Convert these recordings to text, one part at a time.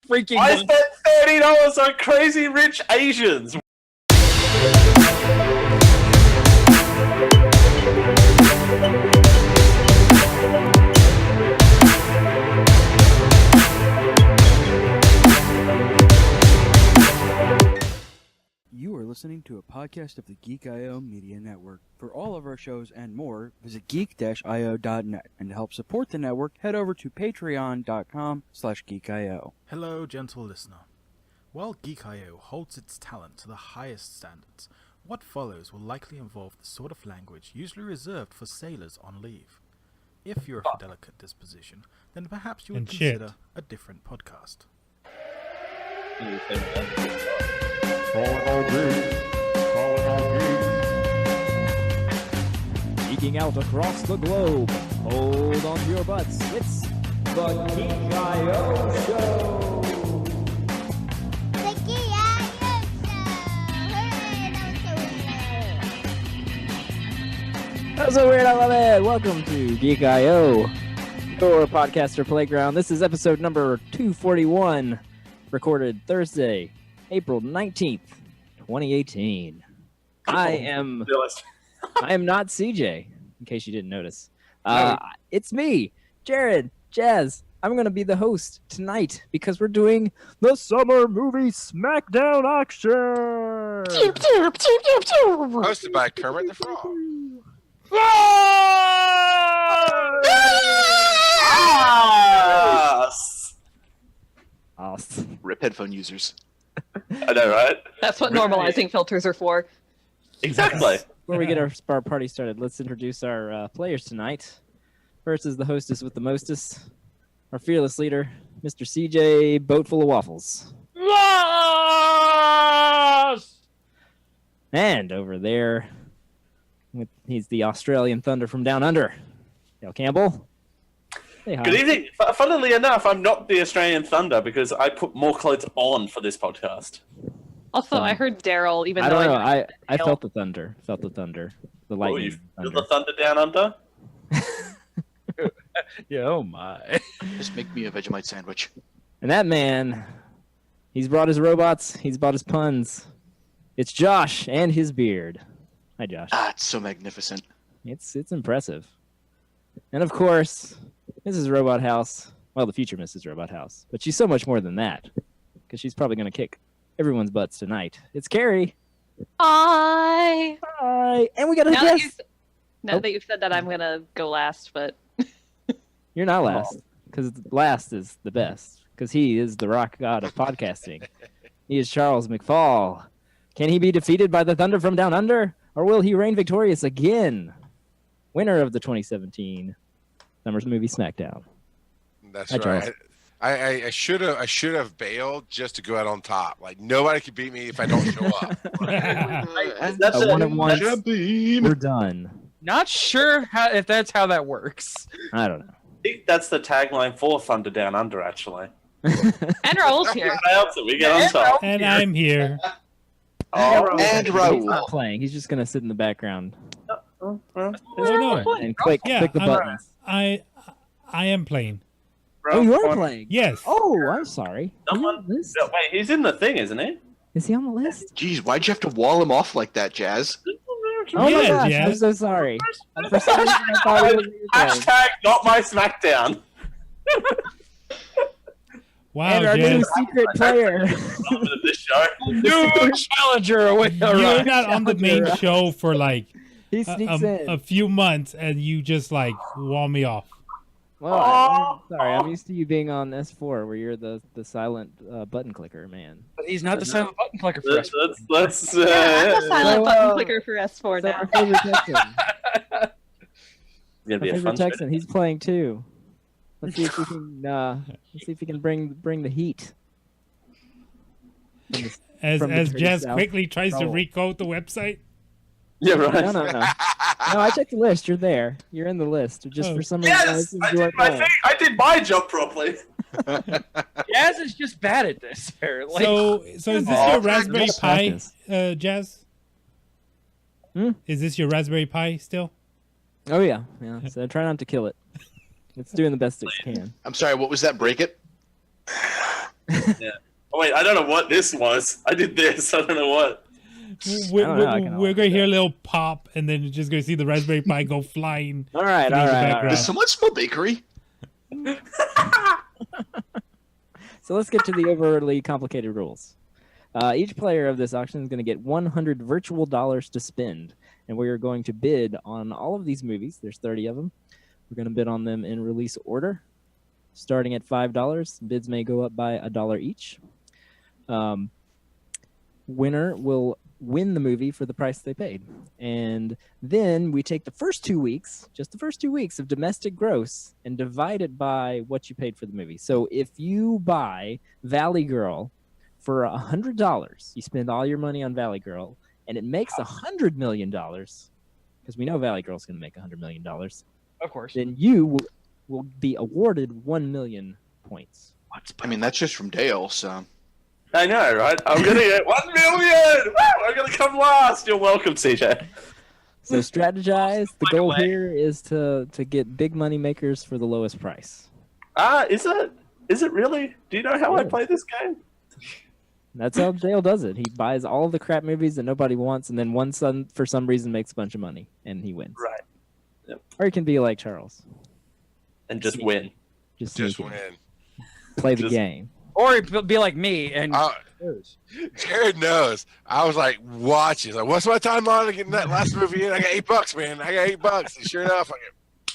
freaking I spent $30 on Crazy Rich Asians. You are listening to a podcast of the Geek I Media Network. For all of our shows and more, visit geek-io.net. And to help support the network, head over to patreon.com/geekio. Hello, gentle listener. While Geek I.O. holds its talent to the highest standards, what follows will likely involve the sort of language usually reserved for sailors on leave. If you're of a delicate disposition, then perhaps you would consider a different podcast. Geeking out across the globe. Hold on to your butts. It's the Geek I.O. Show. The Geek I.O. Show. That's so weird. I love it. Welcome to Geek I.O., your podcaster playground. This is episode number 241, recorded Thursday, April 19th, 2018. I am not CJ, in case you didn't notice. It's me, Jared, Jazz. I'm going to be the host tonight because we're doing the Summer Movie Smackdown Auction. Hosted by Kermit the Frog. Awesome. Rip headphone users. I know, right? That's what normalizing filters are for. Exactly. Before we get our party started, let's introduce our players tonight. First is the hostess with the mostest, our fearless leader, Mr. CJ Boatful of Waffles. Yes! And over there, he's the Australian Thunder from Down Under, Dale Campbell. Say hi. Good evening. Funnily enough, I'm not the Australian Thunder because I put more clothes on for this podcast. Also, I heard Daryl, even I though don't know. I felt the thunder. Felt the thunder. The lightning. You feel the thunder down under? Yeah, oh my. Just make me a Vegemite sandwich. And that man, he's brought his robots. He's brought his puns. It's Josh and his beard. Hi, Josh. Ah, it's so magnificent. It's impressive. And of course, Mrs. Robot House. Well, the future Mrs. Robot House. But she's so much more than that. Because she's probably going to kick everyone's butts tonight. It's Kerry. Hi. And we got a guest. Now that you've said that, I'm going to go last, but... You're not last. Because last is the best. Because he is the rock god of podcasting. He is Charles McFall. Can he be defeated by the Thunder from Down Under? Or will he reign victorious again? Winner of the 2017 Summer Movie Smackdown. That's Hi, right. I should have bailed just to go out on top. Like nobody could beat me if I don't show up. That's one at once. We're done. Not sure if that's how that works. I don't know. I think that's the tagline for Thunder Down Under, actually. And Raul's here. We get on top. And I'm here. And He's Raul. not playing. He's just going to sit in the background no. and click the buttons. I am playing. Oh, you are playing? Yes. Oh, I'm sorry. Someone, wait, he's in the thing, isn't he? Is he on the list? Jeez, why'd you have to wall him off like that, Jazz? Oh my Yes, gosh, yes. I'm so sorry. For some reason, I thought it was you playing. Hashtag not my Smackdown. Wow, And our new Jazz. secret player. This show. New challenger You're not on the main show for like He sneaks in. a few months, and you just like wall me off. Well, I'm sorry. I'm used to you being on S4, where you're the silent button clicker man. But he's not the silent button clicker for us. Let's I'm a silent So, button clicker for S4 So now. our favorite Texan. gonna be Our a favorite fun Texan. He's playing too. Let's see if we can. Let's see if we can bring the heat. As From the Jazz South quickly tries to Raul. recode the website. Yeah, right. No. No, I checked the list. You're there. You're in the list. Just for some reason, Yes, it I seems you did weren't my playing. thing. I did my job properly. Jazz is just bad at this. Like, So is this Oh, your Raspberry gotta Pi, practice. Jazz? Hmm? Is this your Raspberry Pi still? Oh yeah. So try not to kill it. It's doing the best it can. I'm sorry, what was that? Break it? Oh, wait, I don't know what this was. I did this. I don't know what. We're going to hear a little pop, and then you're just going to see the Raspberry Pi go flying. All right, through all the right, all background. Does someone smell bakery? So let's get to the overly complicated rules. Each player of this auction is going to get 100 virtual dollars to spend, and we are going to bid on all of these movies. There's 30 of them. We're going to bid on them in release order, starting at $5. Bids may go up by $1 each. Winner will win the movie for the price they paid. And then we take the first 2 weeks, just the first 2 weeks of domestic gross, and divide it by what you paid for the movie. So if you buy Valley Girl for $100, you spend all your money on Valley Girl, and it makes $100 million, because we know Valley Girl's going to make $100 million, Of course. then you will be awarded 1 million points. I mean, that's just from Dale, so. I know, right? I'm going to get 1 million! Woo! I'm going to come last! You're welcome, CJ. So strategize. The Find a goal way. here is to get big money makers for the lowest price. Is it? Is it really? Do you know how I play this game? That's how Dale does it. He buys all of the crap movies that nobody wants, and then one son, for some reason, makes a bunch of money, and he wins. Right. Yep. Or he can be like Charles. And just win. Just Just sneak in. win. Play the Just- game. Or he'd be like me and Jared knows. I was like, watching. Like, what's my timeline to get that last movie in? I got $8, man. I got $8. And sure enough,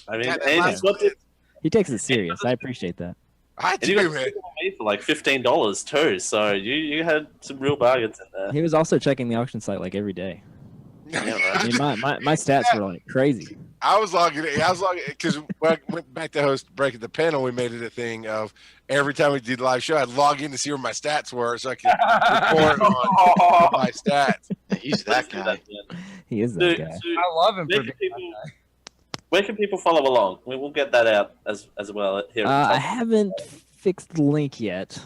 I mean, got that and last what did, He takes it serious. I appreciate that. I and you do, got man. it made for like $15 too, so you had some real bargains in there. He was also checking the auction site like every day. Yeah, right. I mean, my stats were like crazy. I was logging because when I went back to host Breaking the Panel, we made it a thing of every time we did a live show, I'd log in to see where my stats were so I could report on my stats. Yeah, he's that guy. He is that Dude, guy. so I love him for where, being can people, where can people follow along? We'll get that out as well here. I haven't fixed the link yet,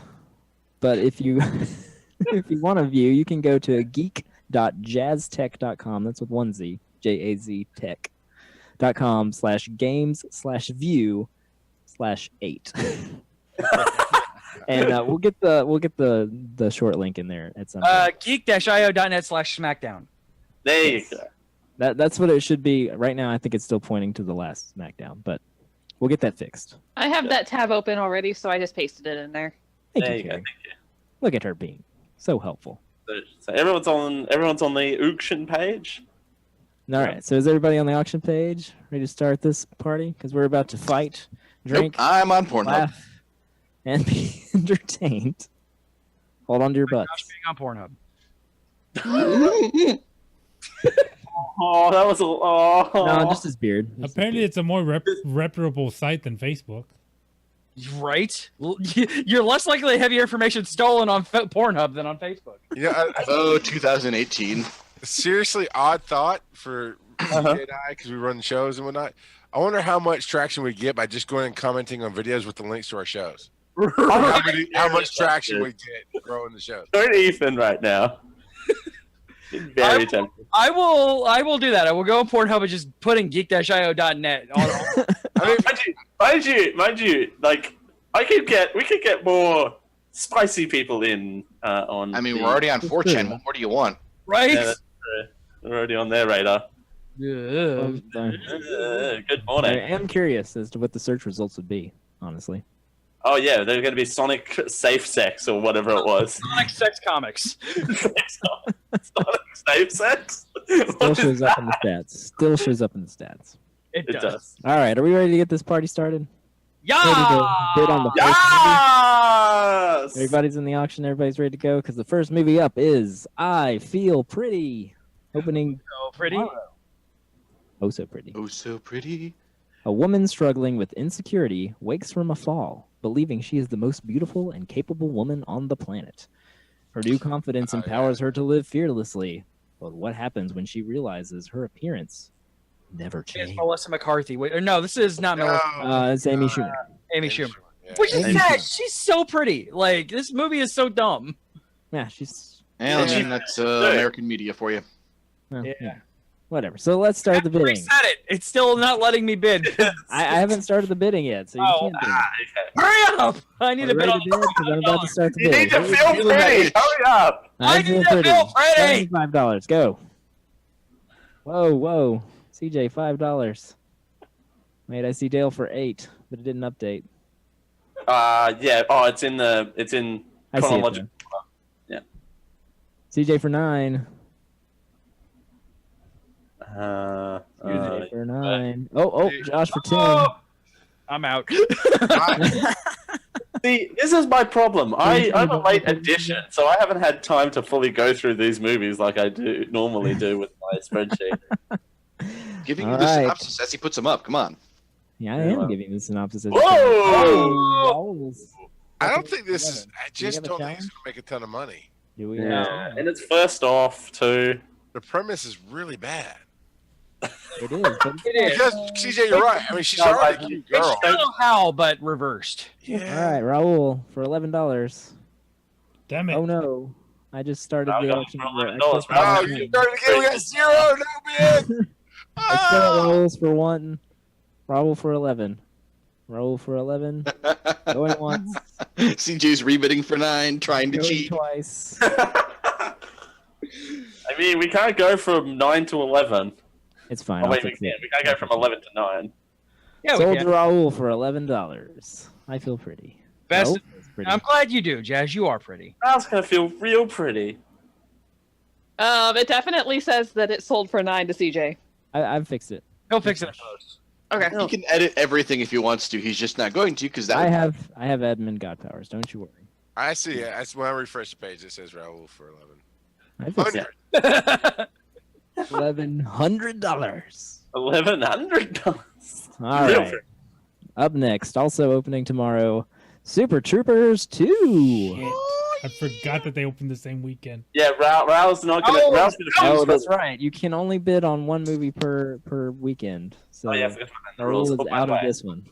but if you if you want to view, you can go to geek.jazztech.com. That's with one Z, JAZ tech.com/games/view/8. And we'll get the short link in there at some point. geek-io.net/smackdown. There you go. That's what it should be. Right now, I think it's still pointing to the last SmackDown, but we'll get that fixed. I have that tab open already, so I just pasted it in there. Thank There you, you go. Kerry. Look at her being so helpful. So everyone's on the auction page. All right, so is everybody on the auction page ready to start this party? Because we're about to fight, drink, Nope, I'm on Pornhub. laugh, and be entertained. Hold on to your butts. Josh being on Pornhub. Oh, that was a No, just his beard. Just his Apparently, beard. it's a more reputable site than Facebook. Right? You're less likely to have your information stolen on Pornhub than on Facebook. You know, Oh, 2018. seriously odd thought for Uh-huh. Jay and I, because we run shows and whatnot. I wonder how much traction we get by just going and commenting on videos with the links to our shows. How much traction we get growing the shows. Don't Ethan right now. Very tempting. I will do that. I will go on Pornhub and just put in geek-io.net. Mind you, like we could get more spicy people in on. I mean, the- we're already on 4chan. What more do you want? Right? Yeah, that's true. We're already on their radar. Ugh. Good I morning. am curious as to what the search results would be, honestly. Oh yeah, they're going to be Sonic Safe Sex or whatever it was. Sonic Sex Comics. Sonic Safe Sex. Still What is shows up that? in the stats. Still shows up in the stats. It It does. does. All right, are we ready to get this party started? Yeah! Ready to bid on the first movie? Yes. Everybody's in the auction. Everybody's ready to go because the first movie up is I Feel Pretty, opening So pretty. Oh So Pretty. Oh, so pretty. A woman struggling with insecurity wakes from a fall, believing she is the most beautiful and capable woman on the planet. Her new confidence empowers her to live fearlessly. But what happens when she realizes her appearance never It's changed? Melissa McCarthy. Wait, or no, this is not Melissa. It's Amy Schumer. Amy Schumer. Yeah. Which is Amy sad. Schumer. She's so pretty. Like, this movie is so dumb. Yeah, she's. And Yeah. that's American media for you. Well, Yeah. Whatever. So let's start the bidding. Reset it. It's still not letting me bid. I haven't started the bidding yet, so you can't bid. Hurry up! I need Are to you bid ready on to bid? Because I'm about to start the You bidding. need to feel pretty. Hurry up. I feel need to pretty. feel pretty. $75. Go. Whoa. CJ, $5. Wait, I see Dale for 8, but it didn't update. Yeah. Oh, it's in I see it. chronological. Yeah. CJ for 9. CJ for 9. Oh, Josh for 10. Oh, I'm out. See, this is my problem. I'm a late addition, so I haven't had time to fully go through these movies like I normally do with my spreadsheet. Giving you All the right. synopsis as he puts them up. Come on. Yeah, I am giving the synopsis. As Whoa! I don't think this is. I have just a don't think challenge? it's gonna make a ton of money. Do we? Yeah, and it's first off too. The premise is really bad. It is. But Because CJ, you're right. I mean, she's already a cute girl. I don't know how, but reversed. all right, Raul for $11. Damn it. Oh no! I just started Now we the got auction. for $11. Oh, you started again. We got 0. No bid. I still Raul's for 1. Raul for 11. Raul for 11. Going once. CJ's rebidding for 9, trying to Going cheat. twice. I mean, we can't go from 9 to 11. It's fine. Oh I'll wait, we fix can. it. We can't go from 11 to 9. Yeah, Sold we to can. Raul for $11. I feel pretty. Best. Raul feels pretty. I'm glad you do, Jazz. You are pretty. That's gonna feel real pretty. It definitely says that it sold for 9 to CJ. I've fixed it. He'll fix it. Okay. He can edit everything if he wants to. He's just not going to because that. I have admin god powers. Don't you worry. I see it. That's when I refresh the page. It says Raul for 11. I fixed it. $1,100. $1,100. All right. Up next, also opening tomorrow, Super Troopers 2. Shit. I forgot that they opened the same weekend. Yeah, Raul's not gonna. Oh, Raul's gonna Oh, finish that's right. You can only bid on one movie per weekend. So Oh yeah, I forgot to put that in the Raul rules. is Oh, by out the of way, this one.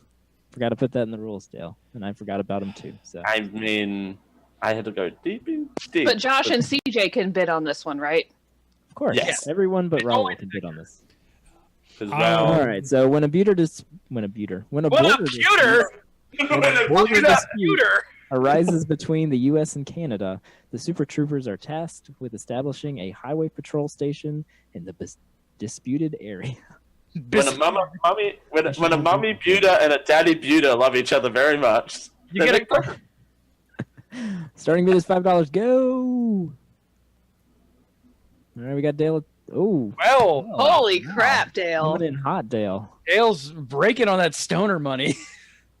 Forgot to put that in the rules, Dale, and I forgot about him too. So I mean, I had to go deep. But Josh and CJ can bid on this one, right? of course, Yes. everyone but It's Raul always- can bid on this. Because Oh. Raul. All right. So when a border dispute arises between the U.S. and Canada, the Super Troopers are tasked with establishing a highway patrol station in the disputed area. When a mummy Buda and a daddy Buda love each other very much. You get it. Starting bid is $5. Go. All right, we got Dale. Oh, Well, Holy crap, Dale. coming in hot, Dale. Dale's breaking on that stoner money.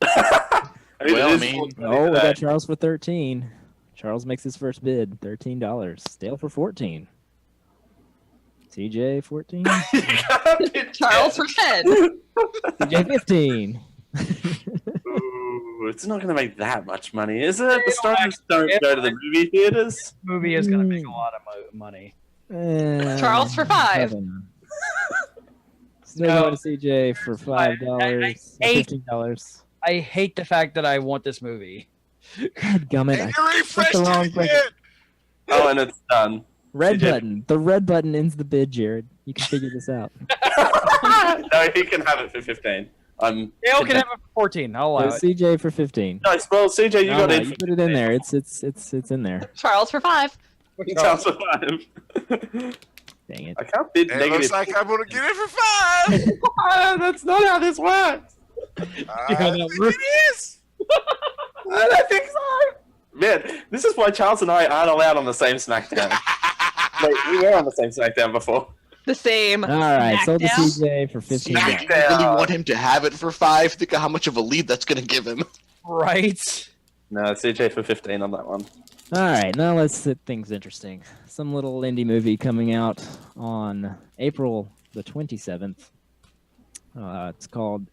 Well, I mean, Oh, we got Charles for 13. Charles makes his first bid, $13. Dale for 14. CJ 14. Charles for 10. CJ 15. Ooh, it's not going to make that much money, is it? The stars don't go to the movie theaters. Movie is going to make a lot of money. Charles for 5. Still No. going to CJ for $5. I hate- $15. I hate the fact that I want this movie. God gummit. And I you refreshed the wrong it button. again. Oh, and it's done. Red CJ. button. The red button ends the bid, Jared. You can figure this out. No, he can have it for 15. Dale can have it for 14. I'll allow There's it. CJ for 15. No, well, CJ, you No, got no, in. you put it in there. It's in there. Charles for 5. Charles for 5. Dang it. I can't bid It negative. looks like I'm going to get it for 5. That's not how this works. I think it is. I don't think so. Man, this is why Charles and I aren't allowed on the same SmackDown. Wait, we were on the same SmackDown before. The same. All right, sold to Smackdown. CJ for 15. I really want him to have it for 5. Think of how much of a lead that's going to give him. Right. No, CJ for 15 on that one. All right, now let's set things interesting. Some little indie movie coming out on April the 27th. It's called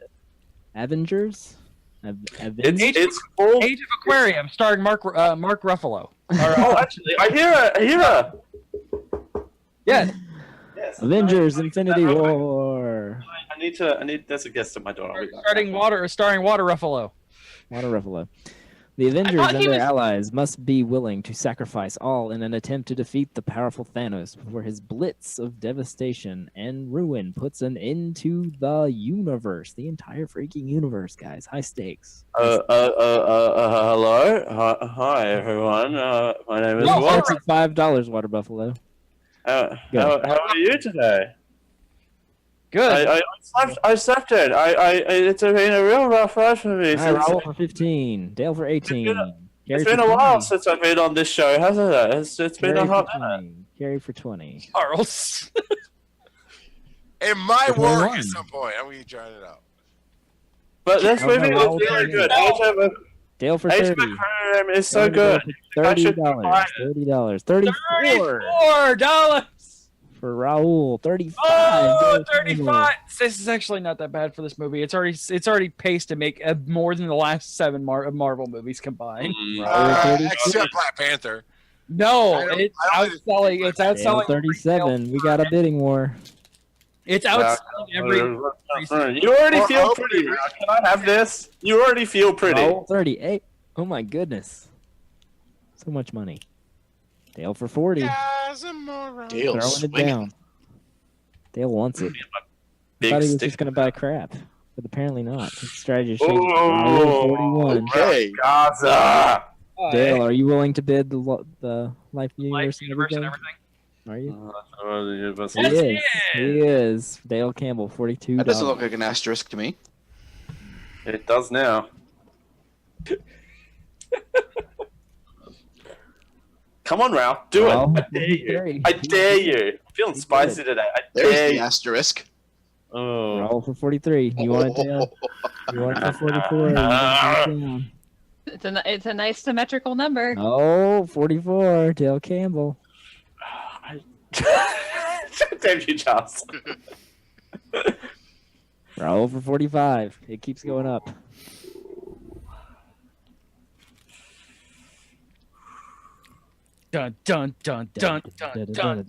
Avengers. It's full. Age of Aquarium, starring Mark Ruffalo. Oh, actually, I hear her. Yeah. Yes. Avengers Infinity Real quick. War. I need. There's a guest at my door. I'll be back. Starring Water Ruffalo. Water Ruffalo. The Avengers thought and he their was- allies must be willing to sacrifice all in an attempt to defeat the powerful Thanos before his blitz of devastation and ruin puts an end to the universe. The entire freaking universe, guys. High stakes. Hello? Hi, everyone. My name is This Walter. starts at $5, Water Buffalo. How are you today? Good. I slept in. It's been a real rough ride for me. All right, Raul for 15. Dale for 18. It's Gary been for a while 20. since I've been on this show, hasn't it? It's been Gary a hot for minute. 20. Gary for 20. Charles. It might There's no work one. at some point. I'm going to try it out. But this Oh, movie no, is Raul really for good. 20. Dale for 30. HMcCrane is so Dale good. for I should $30. buy $30. $34 $34. for Raul. $35. Oh, Dale Campbell. 35. This is actually not that bad for this movie. It's already paced to make more than the last 7 Marvel movies combined. Except Black Panther. No, I don't- it's I don't- outselling. It's Dale outselling. 37. We got a bidding war. It's outselling every. You already Or feel open pretty. it. Can I have this? You already feel pretty. Raul 38. Oh my goodness. So much money. Dale for 40. Dale Throwing it swinging. down. Dale wants it. I Big thought he was stick. just going to buy crap, but apparently not. His strategy changed. Oh, Raul 41. Okay. Gaza. Dale, are you willing to bid the life universe, Universe and everything. Are you? Yes, He he is. is. He is. Dale Campbell, $42. That doesn't look like an asterisk to me. It does now. Come on, Raul. Do Raul, it. I dare you. 43. I dare you. I'm feeling spicy today. I There's dare the you. asterisk. Oh. Raul for 43. You want it, Dale? You want it for 44? You gotta put it down. It's a nice symmetrical number. Oh, 44. Dale Campbell. Damn you, Charles. Raul for 45. It keeps going up. Dun dun dun dun dun dun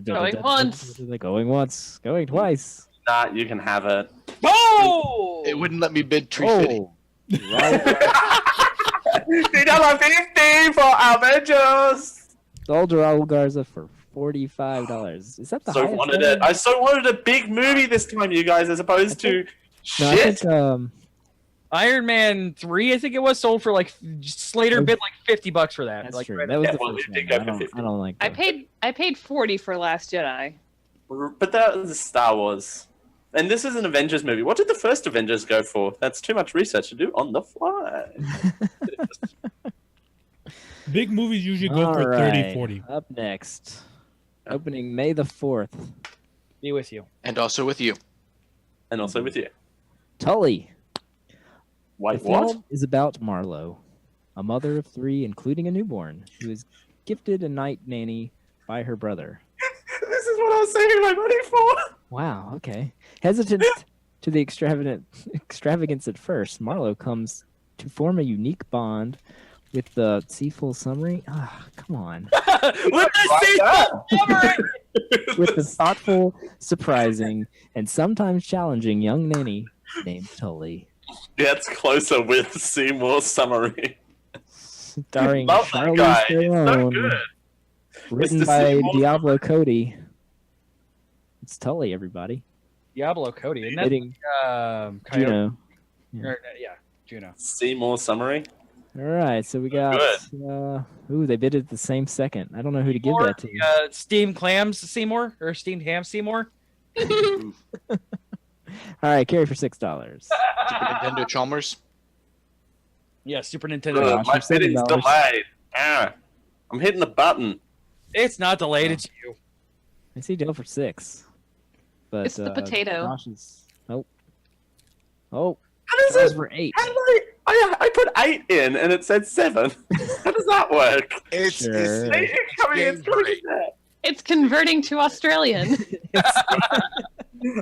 Going once. Going once. Going twice. Nah, you can have it. Oh! It wouldn't let me bid tree fitting. Oh. Raul $3.50 for Avengers. sold to Raul Garza for $45. Is that the So highest wanted ever? it. I so wanted a big movie this time, you guys, as opposed to No, I shit. think, Iron Man 3, I think it was sold for like Slater bid like $50 for that. that's like, true. right That was Yeah, the well, first it one. did go I for don't, 50. I don't like I that. paid 40 for Last Jedi. But that was Star Wars. And this is an Avengers movie. What did the first Avengers go for? That's too much research to do on the fly. Big movies usually go All for right. 30, 40. Up next. Opening May the 4th. be with you. And also with you. And also with you. Tully. Wait, The what? film is about Marlowe, a mother of 3, including a newborn, who is gifted a night nanny by her brother. This is what I was saving my money for. Wow, okay. Hesitant to the extravagance at first, Marlowe comes to form a unique bond with the Seafull Summary. Ah, come on. With the sequel summary! With the thoughtful, surprising, and sometimes challenging young nanny named Tully. Gets closer with Seymour Summary. Starring Love that Charlize guy. He's so Theron. good. Written Mr. by Seymour. Diablo Cody. It's Tully, everybody. Diablo Cody, isn't that? Hitting Coyote? Juno. Yeah, Juno. Seymour Summary. All right, so we got. Ooh, they bid it the same second. I don't know who to give that to. Steamed clams Seymour or steamed ham Seymour. All right, carry for $6. Super Nintendo Chalmers. Yeah, Super Nintendo. Gosh, My for bidding's $7. delayed. I'm hitting the button. It's not delayed. It's you. I see Dale for 6. But It's the potato. Josh is. Oh. Oh. How does Josh it? for 8. How did I put 8 in and it said 7. How does that work? It's Sure. It's coming in great. It's converting to Australian.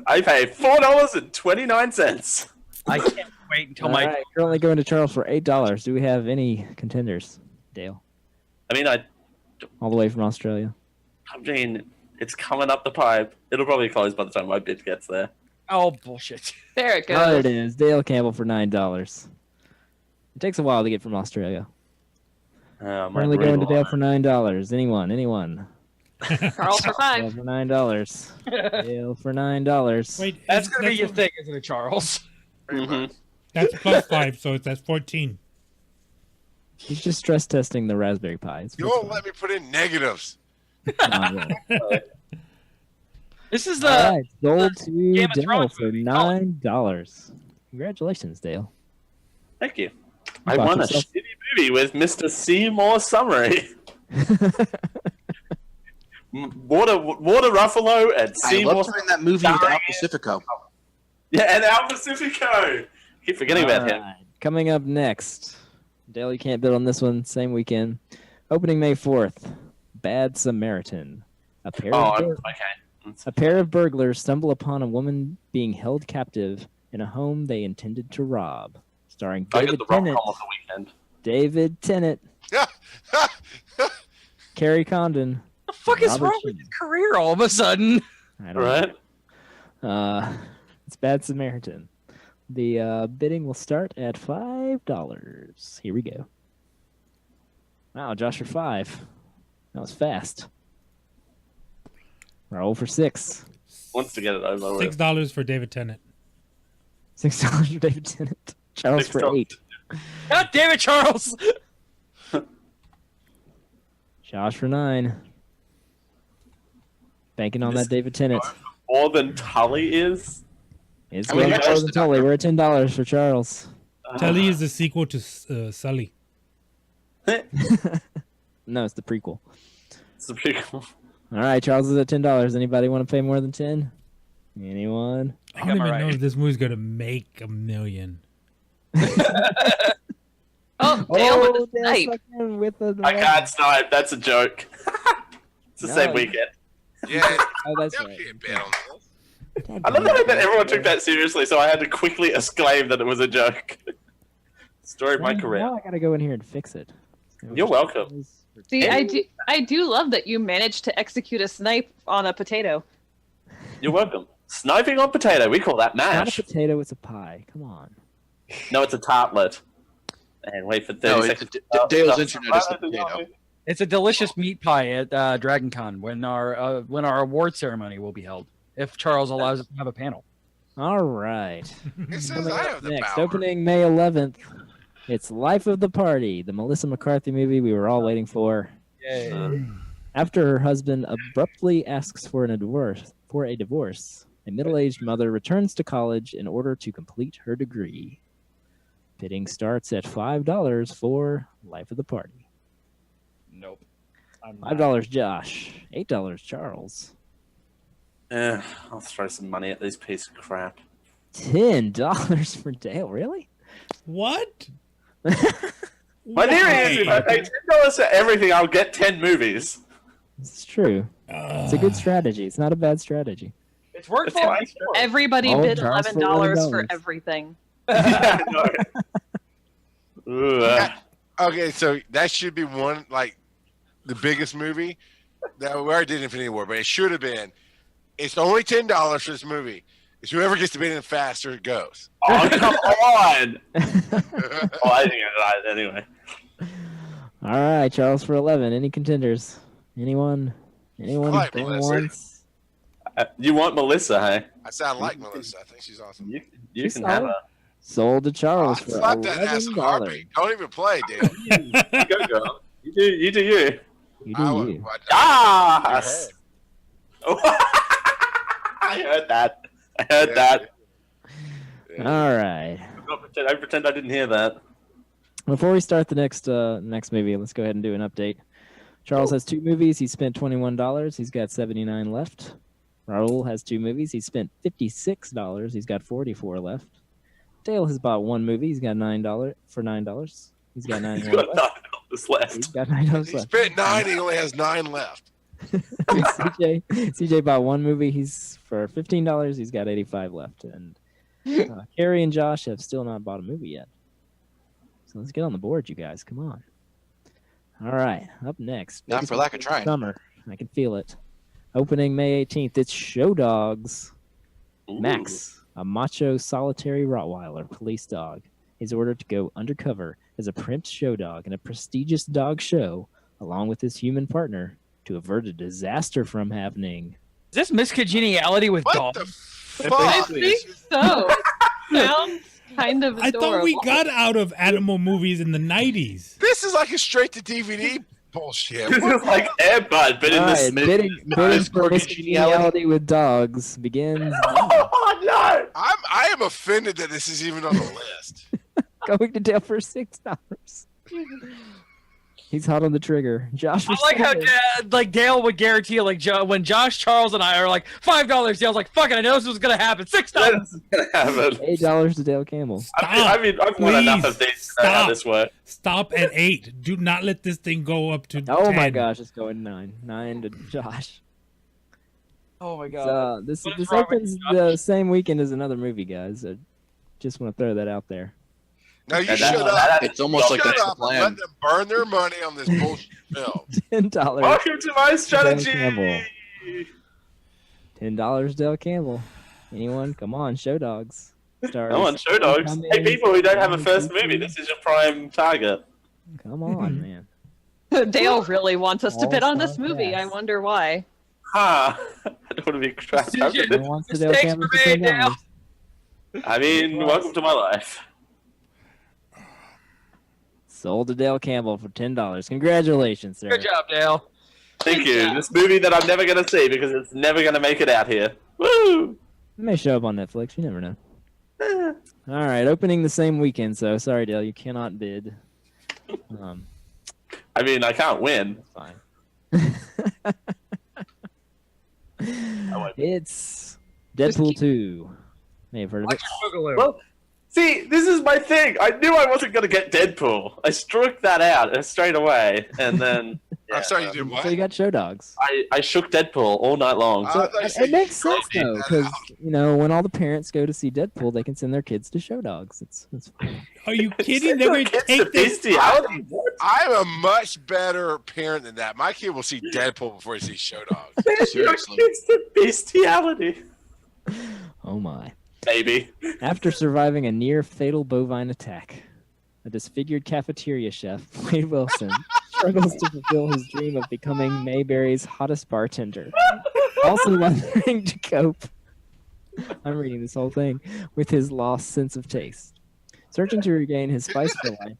I pay $4.29. I can't wait until All my. right, currently going to Charles for $8. Do we have any contenders, Dale? I mean, All the way from Australia. it's coming up the pipe. It'll probably close by the time my bid gets there. Oh bullshit! There it There it goes. is. Dale Campbell for $9. It takes a while to get from Australia. My I'm only going to brain Dale for $9. Anyone? Carl for Dale $5. for $9. Dale for $9. Wait, That's gonna be your thing, isn't it, Charles? Mhm. That's plus 5, so that's 14. He's just stress testing the Raspberry Pi. You won't let me put in negatives. This is the All right, sold to Game of Dale Thrones for movie. $9. Congratulations, Dale. Thank you. You I bought won a yourself- shitty movie with Mr. Seymour Summary. Water Ruffalo and I Seymour. love playing that movie with Al Pacifico. Yeah, and Al Pacifico. Keep forgetting about him. Alright, coming up next, Dale, you can't bid on this one. Same weekend, opening May 4th. Bad Samaritan. A pair of burglars stumble upon a woman being held captive in a home they intended to rob. Starring I David got the wrong Tennant. call of the weekend. David Tennant. Carrie Condon. the fuck is Robert wrong with Sheen. his career all of a sudden? I don't Right? know. It's Bad Samaritan. The bidding will start at $5. Here we go. Wow, Josh for 5. That was fast. Raul for 6. Wants to get it over with. $6 for David Tennant. $6 for David Tennant. Charles for $6. 8. God damn it, Charles! Josh for 9. Banking on that David Tennant. More than Tully is? It's I mean, going you Charles just- and Tully. We're at $10 for Charles. Telly is the sequel to Sully. No, it's the prequel. It's a pretty cool. All right, Charles is at $10. Anybody want to pay more than 10? Anyone? I don't even know if this movie's going to make $1 million. Oh, Dale with the Dale snipe. stuck in with a I can't snipe. That's a joke. It's the No. same weekend. Yeah, Oh, that's you right. can't bet on this. I love the fact that everyone took that seriously, so I had to quickly exclaim that it was a joke. Story of my career. Now I gotta go in here and fix it. You're welcome. See, I do love that you managed to execute a snipe on a potato. You're welcome. Sniping on potato. We call that Not a mash. potato, it's a pie. Come on. No, it's a tartlet. And wait for 30 No, seconds. Dale's internet is the potato. It's a delicious meat pie at Dragon Con when our award ceremony will be held, if Charles allows us to have a panel. All right. It says Coming I up have the next, power. opening May 11th. It's Life of the Party, the Melissa McCarthy movie we were all waiting for. Yay. After her husband abruptly asks for a divorce, a middle-aged mother returns to college in order to complete her degree. Bidding starts at $5 for Life of the Party. Nope. $5 Josh. $8 Charles. I'll throw some money at this piece of crap. $10 for Dale. Really? What? My theory is if I pay $10 for everything, I'll get 10 movies. This is true. It's a good strategy. It's not a bad strategy. It's worked It's for fine. me. Everybody Oh, bid Charles for $11 for $11. everything. Yeah, I know. Ugh. Okay, so that should be one, like, the biggest movie. That we already did Infinity War, but it should have been. It's only $10 for this movie. It's whoever gets to bid in faster goes. Oh, come on! Oh, I think I died anyway. All right, Charles for 11. Any contenders? Anyone? Anyone? like going Melissa. once? You want Melissa, hey? I sound like Melissa. I think she's awesome. You She's can have solid. her. Sold to Charles I for thought that ass in a $11. heartbeat. Don't even play, Dale. Go, girl. You do you. You do I you. would- Yes! Oh, I heard that. I heard Yeah. that. All right. I pretend I didn't hear that. Before we start the next movie, let's go ahead and do an update. Charles has 2 movies. He spent $21. He's got 79 left. Raul has 2 movies. He spent $56. He's got 44 left. Dale has bought 1 movie. He's got $9 for $9. He's got 9 He's got $9 left. He's got $9 He left. spent 9. He only has 9 left. CJ bought 1 movie. He's for $15. He's got 85 left, and Kerry and Josh have still not bought a movie yet. So let's get on the board, you guys. Come on. All right, up next. Not for lack of trying. Summer. I can feel it. Opening May 18th. It's Show Dogs. Ooh. Max, a macho solitary Rottweiler police dog, He's ordered to go undercover as a print show dog in a prestigious dog show, along with his human partner, to avert a disaster from happening. Is this miscongeniality with What dogs? the I fuck? think so. Sounds kind of I adorable. thought we got out of animal movies in the 90s. This is like a straight to DVD bullshit. This is like Air Bud, but in All this. right, bidding for miscongeniality with dogs begins Oh no! I am offended that this is even on the list. going to Dale for $6. He's hot on the trigger. Josh, I like how Dale would guarantee when Josh, Charles, and I are like $5. Dale's like, "Fuck it, I know this was gonna happen. $6." That's gonna happen. $8 to Dale Campbell. I mean, I've won enough Please, of these to know how this works. Stop at 8. Do not let this thing go up to 10. Oh my gosh, it's going 9. 9 to Josh. Oh my god. So this What is this wrong with opens you, the same weekend as another movie, guys. I just want to throw that out there. Now you And shut that- up. It's almost like Shut that's the up and plan. let them burn their money on this bullshit film. $10. Welcome to my strategy. Campbell. $10 Dale Campbell. Anyone? Come on, show dogs. Stars. Come on, show dogs. Come Hey, in. people who don't have a One, first two, movie, three. this is your prime target. Come on, man. Dale really wants us to bid on this All-star movie. I cast. wonder why. Ha! I don't want to be trapped up in Who it. wants the Dale Mistakes Campbell were for made, $10? I mean, welcome to my life. Sold to Dale Campbell for $10. Congratulations, sir. Good job, Dale. Thank you. This movie that I'm never going to see because it's never going to make it out here. Woo! It may show up on Netflix. You never know. All right, opening the same weekend. So sorry, Dale, you cannot bid. I mean, I can't win. Fine. It's Deadpool 2. May have heard of it. Well, see, this is my thing. I knew I wasn't going to get Deadpool. I struck that out straight away, and then I'm sorry, you did what? So you got show dogs. I shook Deadpool all night long. I thought you said It makes you sense crossed though, that because out. when all the parents go to see Deadpool, they can send their kids to show dogs. It's Are you kidding? Send They're your going to kids take this. bestiality. What? I'm a much better parent than that. My kid will see Deadpool before he sees Show Dog. Send your Seriously. kids to bestiality. Oh my. Baby. After surviving a near fatal bovine attack, a disfigured cafeteria chef, Wade Wilson, struggles to fulfill his dream of becoming Mayberry's hottest bartender. Also learning to cope, I'm reading this whole thing, with his lost sense of taste. Searching to regain his spice for life,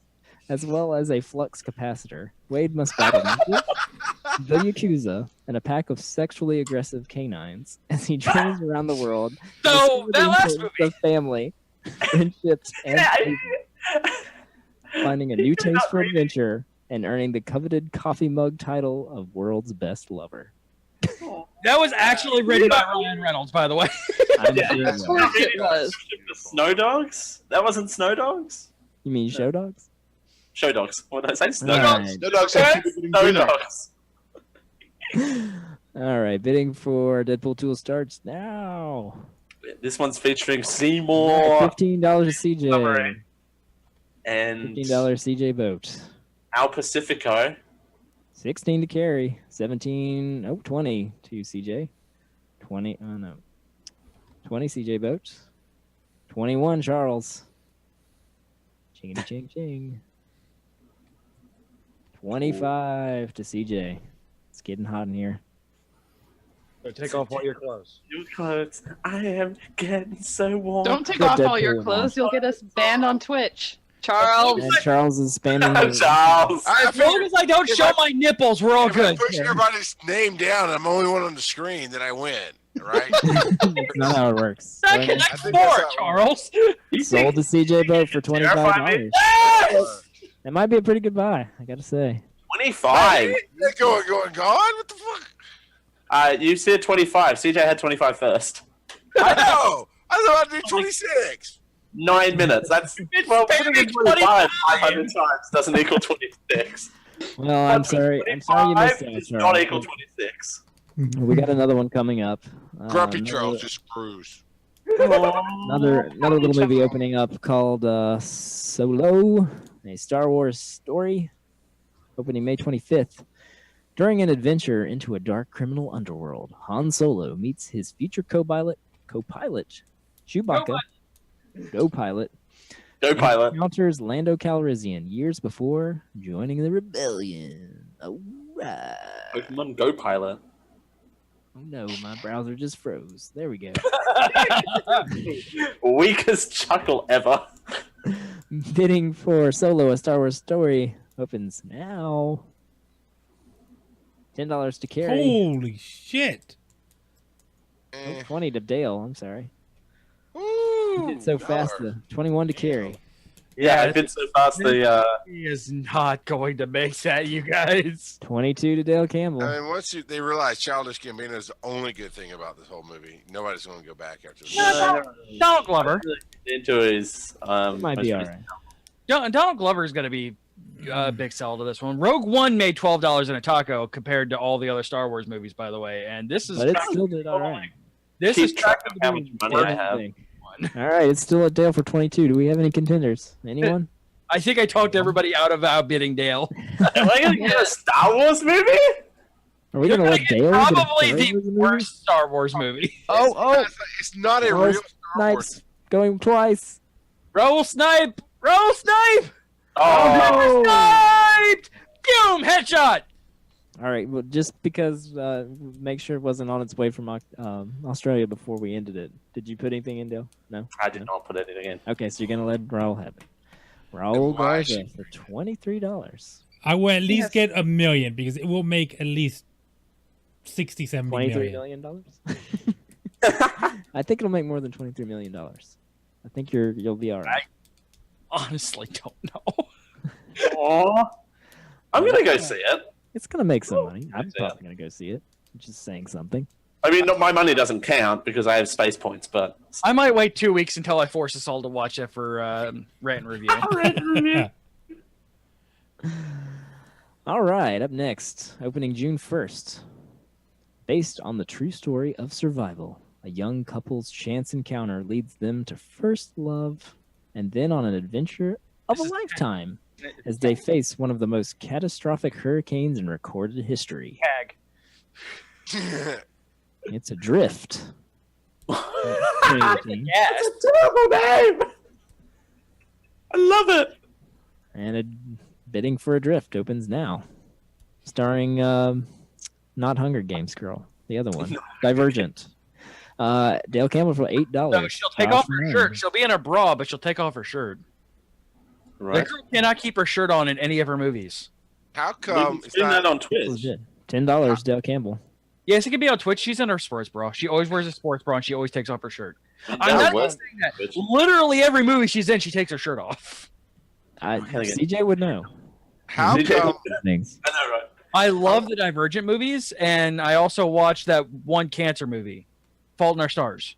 as well as a flux capacitor, Wade must battle the Yakuza and a pack of sexually aggressive canines as he journeys around the world. So, discovering that last importance of family, friendships, and finding a new taste for adventure and earning the coveted coffee mug title of world's best lover. That was actually written by Ryan Reynolds, by the way. I'm Yeah, seeing Of that. course it was. Snow Dogs? That wasn't Snow Dogs? You mean show dogs? Show Dogs. What did I say? Snow All Dogs. right. No dogs have to be Snow dinner. Dogs. All right, bidding for Deadpool 2 starts now. This one's featuring Seymour $15 to CJ. Summary. and $15 CJ Boat. Al Pacifico. 16 to Kerry. 20 to CJ. 20 CJ Boat. 21 Charles. Chingity ching ching. 25 to CJ. It's getting hot in here. Take off all your clothes. Your clothes. I am getting so warm. Don't take Good off all Deadpool your one. clothes. You'll get us banned on Twitch. Charles. And Charles is spamming the Charles. As long as I don't show my nipples, we're all If I good. push everybody's name down and I'm the only one on the screen, then I win. Right? That's not how it works. That So, connects I think four, that's how it Charles. sold to CJ Boat for Terrify me. $25. That might be a pretty good buy, I gotta say. 25. They're going, gone? What the fuck? You said 25. CJ had 25 first. I know. I was about to do 26. 9 minutes. That's well, putting in 25 500 times doesn't equal 26. Well, I'm sorry you missed 25 that, does Charles. not equal 26. We got another one coming up. Grumpy Another- Charles just screws. Another little movie opening up called Solo, a Star Wars story, opening May 25th. During an adventure into a dark criminal underworld, Han Solo meets his future co-pilot Chewbacca, co-pilot, Go pilot. Encounters Lando Calrissian years before joining the rebellion. All right. Pokemon Go pilot. Oh no, my browser just froze. There we go. Weakest chuckle ever. Bidding for Solo: A Star Wars Story opens now. $10 to Kerry. Holy shit! Oh, 20 to Dale. I'm sorry. Ooh, Did so fast. 21 to Kerry. Yeah, I bid so fast. He is not going to make that, you guys. 22 to Dale Campbell. I mean, they realize Childish Gambino is the only good thing about this whole movie. Nobody's going to go back after this. Donald Glover. Into his Might be all right. Donald Glover is going to be a big sell to this one. Rogue One made $12 in a taco compared to all the other Star Wars movies, by the way, and this is. But it still did all right. This Keep is track of how much money I have. All right, it's still at Dale for 22. Do we have any contenders? Anyone? I think I talked everybody out of outbidding Dale. Am I going to get a Star Wars movie? Are we going to let Dale get a Probably Star the Wars movie? worst Star Wars movie. It's not a Raul real Star Wars. Snipes going twice. Raul Snipe! Raul Snipe! Oh, Sniped! Boom! Headshot! All right, well, just because make sure it wasn't on its way from Australia before we ended it. Did you put anything in, Dale? No? I did not put anything in. Okay, so you're going to let Raul have it. Raul Why Garza for $23. I will at least get $1 million because it will make at least 60, 70 $23 million. million? I think it'll make more than $23 million. I think you'll be all right. Honestly, don't know. Aw. I'm going to go see it. It's going to make some money. I'm Yeah. probably going to go see it. Just saying something. I mean, my money doesn't count because I have space points, but I might wait 2 weeks until I force us all to watch it for rant and review. All right, up next, opening June 1st. Based on the true story of survival, a young couple's chance encounter leads them to first love and then on an adventure of a lifetime as they face one of the most catastrophic hurricanes in recorded history. Tag. It's Adrift. Yes. it's a terrible name. I love it. And bidding for Adrift opens now. Starring not Hunger Games girl, the other one, Divergent. Dale Campbell for $8. No, she'll take off her shirt. She'll be in a bra, but she'll take off her shirt. Right. The girl cannot keep her shirt on in any of her movies. How come We've it's seen not that on Twitch. Legit. $10, Dale Campbell. Yes, it can be on Twitch. She's in her sports bra. She always wears a sports bra, and she always takes off her shirt. I'm not was saying that. Twitch. Literally every movie she's in, she takes her shirt off. CJ would know. how DJ come Things. I know, right? I love the Divergent movies, and I also watched that one cancer movie, Fault in Our Stars.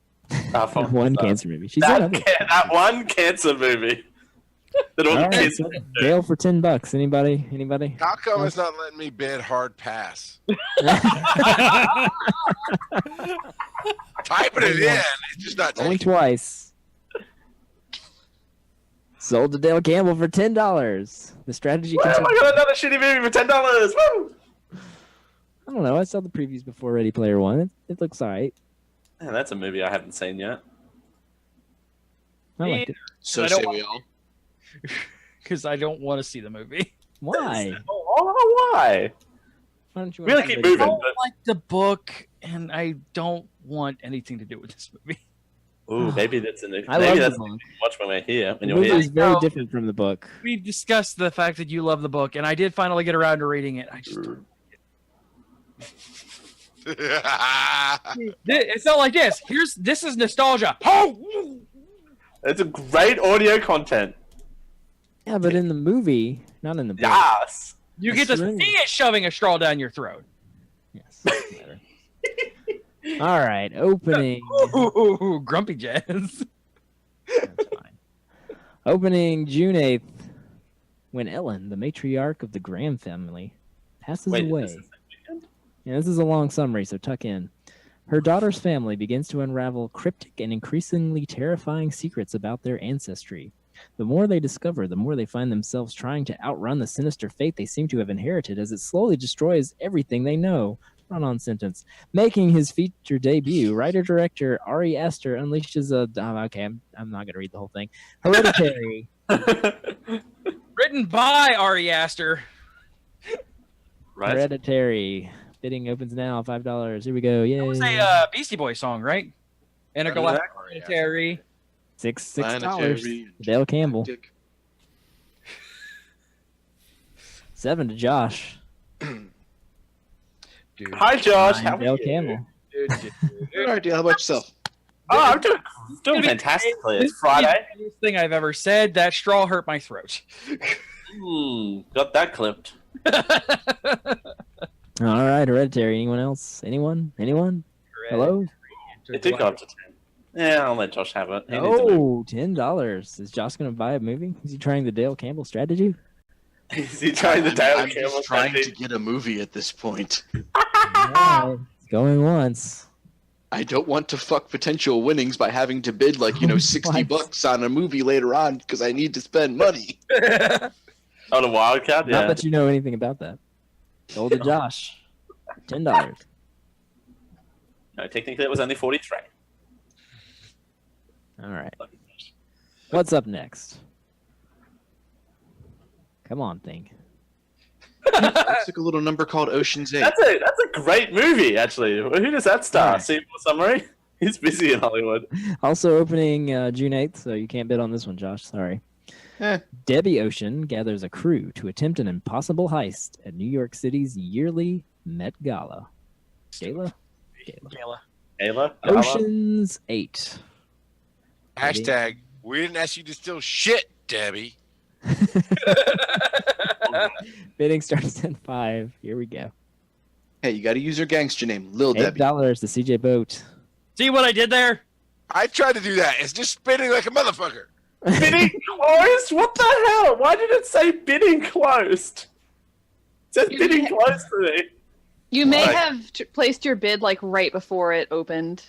One cancer movie. She's That, in it. that one cancer movie. That all All the right, kids. so Dale for $10. Anybody? how come it's not letting me bid hard pass? Typing it in, it's just not Only taking. twice. Sold to Dale Campbell for $10. The strategy. Woo, I got another shitty movie for $10. Woo! I don't know. I saw the previews before Ready Player One. It looks alright. Man, that's a movie I haven't seen yet. I liked it. So I don't say want- we all. Because I don't want to see the movie. Why? Oh, why? Why don't you Really watch keep Ready I moving. Player don't like the book, and I don't want anything to do with this movie. Ooh, maybe that's a new. I Maybe love that's the a new book. watch when we're here. When The you're movie here. is very No. different from the book. We discussed the fact that you love the book, and I did finally get around to reading it. I just don't. It felt like this. This is nostalgia. Oh! It's a great audio content. Yeah, but in the movie, not in the book. Yes. You get to That's see it shoving a straw down your throat. Yes. doesn't matter. All right, opening. Ooh, grumpy jazz. That's fine. Opening June 8th, when Ellen, the matriarch of the Graham family, passes Wait, away. this is the weekend? Yeah, this is a long summary, so tuck in. Her daughter's family begins to unravel cryptic and increasingly terrifying secrets about their ancestry. The more they discover, the more they find themselves trying to outrun the sinister fate they seem to have inherited as it slowly destroys everything they know. Run-on sentence. Making his feature debut, writer-director Ari Aster unleashes a... okay, I'm not going to read the whole thing. Hereditary Written by Ari Aster. Right. Hereditary. Bidding opens now. $5. Here we go. Yay. It was a Beastie Boys song, right? Intergalactic Exactly. Hereditary. $6. Planetary. Dale Campbell. 7 to Josh. Dude. Hi, Josh. How 9 are Dale you? Campbell. All right, Dale, how about yourself? Oh, I'm doing fantastically. It's Friday. The best thing I've ever said. That straw hurt my throat. Got that clipped. All right, Hereditary. Anyone else? Anyone? Hello? It did go up to 10. Yeah, I'll let Josh have it. He needs a Oh, $10. Is Josh going to buy a movie? Is he trying the Dale Campbell strategy? movie. Is he trying to Dale I'm Campbell just trying strategy? to get a movie at this point. Alright, going once. I don't want to fuck potential winnings by having to bid like, $60 What? on a movie later on because I need to spend money. Oh, the Wildcat? Yeah. Not that you know anything about that. Sold to Josh. $10. No, technically it was only 43. All right. What's up next? Come on, thing. Looks like a little number called Ocean's 8. That's a great movie, actually. Who does that star? Alright. See summary? He's busy in Hollywood. Also opening June 8th, so you can't bid on this one, Josh. Sorry. Debbie Ocean gathers a crew to attempt an impossible heist at New York City's yearly Met Gala. Gala? Ayla? Ocean's 8. Hashtag, we didn't ask you to steal shit, Debbie. Bidding starts at 5. Here we go. Hey, you got to use your gangster name, Lil Debbie. $8 to CJ Boat. See what I did there? I tried to do that. It's just spinning like a motherfucker. Bidding closed? What the hell? Why did it say bidding closed? It says bidding closed to me. You may Right. have placed your bid like right before it opened.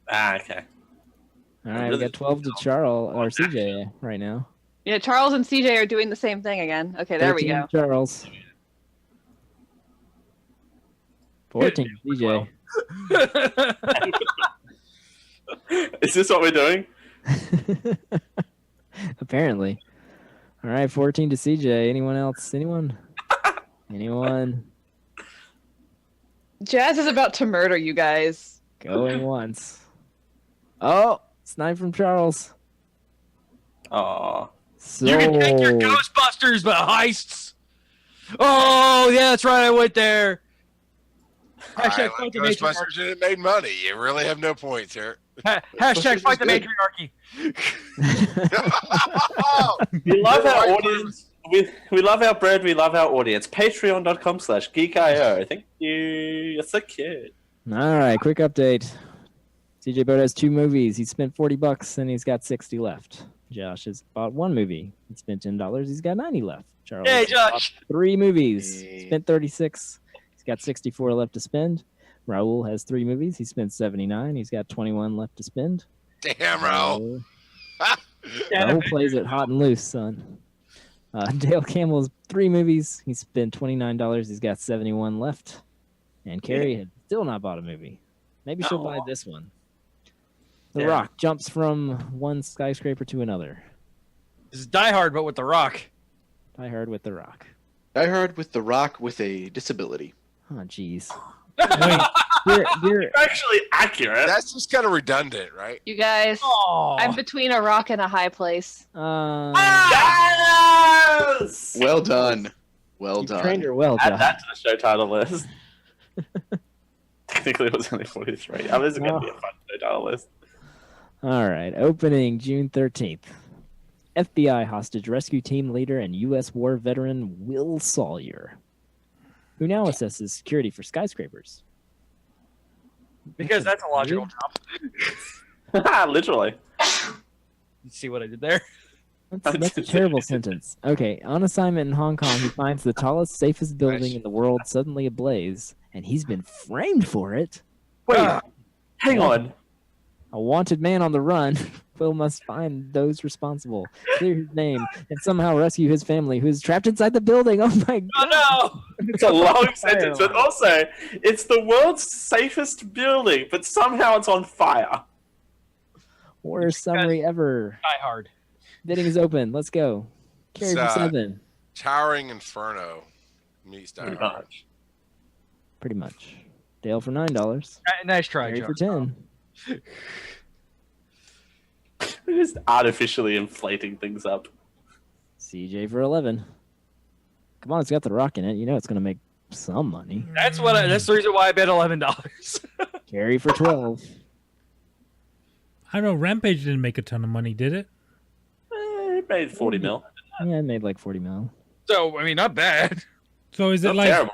Ah, okay. All right, we got 12 to Charles or CJ right now. Yeah, Charles and CJ are doing the same thing again. Okay, there we 13 go. Charles. 14 CJ. Is this what we're doing? Apparently. All right, 14 to CJ. Anyone else? Anyone? Anyone? Jazz is about to murder you guys. Going once. Oh, it's 9 from Charles. Oh. So, You can take your Ghostbusters, but heists. Oh, yeah, that's right. I went there. Hashtag Alright, fight the Ghostbusters matriarchy. and it made money. You really have no points here. Hashtag fight the good. matriarchy. We love our audience. We love our bread. We love our audience. Patreon.com/geekio. Thank you. You're so cute. all right, quick update. CJ Boat has 2 movies. He spent $40 and he's got 60 left. Josh has bought 1 movie. He spent $10. He's got 90 left. Charles Hey, has Josh. bought 3 movies. Hey. Spent 36. He's got 64 left to spend. Raul has 3 movies. He spent 79. He's got 21 left to spend. Damn, Raul. Raul plays it hot and loose, son. Dale Campbell has 3 movies. He spent $29. He's got 71 left. And Kerry had still not bought a movie. Maybe she'll buy this one. The Yeah. Rock jumps from one skyscraper to another. This is Die Hard, but with The Rock. Die Hard with The Rock. Die Hard with The Rock with a disability. Oh, jeez. You're actually accurate. That's just kind of redundant, right? You guys, Oh. I'm between a rock and a high place. Yes! Well done. Well You done. trained her well, Add Josh. that to the show title list. Technically, it was only 43. I mean, this is going to be a fun show title list. All right. Opening June 13th. FBI hostage rescue team leader and U.S. war veteran Will Sawyer, who now assesses security for skyscrapers. Because that's a logical jump. Literally. You see what I did there? That's a terrible sentence. Okay, on assignment in Hong Kong, he finds the tallest, safest building in the world suddenly ablaze, and he's been framed for it. Wait, hang on. A wanted man on the run. Will must find those responsible, clear his name, and somehow rescue his family, who is trapped inside the building. Oh my god! Oh It's a long sentence, but also, it's the world's safest building, but somehow it's on fire. Worst summary ever. Die Hard. Bidding is open. Let's go. Carry for 7. Towering Inferno meets Die Pretty Hard. much. Pretty much. Dale for $9. Nice try, Carry Joe. for 10. We're just artificially inflating things up. CJ for 11. Come on, it's got The Rock in it. You know it's going to make some money. That's the reason why I bet $11. Carry for 12. I don't know. Rampage didn't make a ton of money, did it? It made 40 mil. Yeah, it made like 40 mil. So, I mean, not bad. So is it Not like terrible.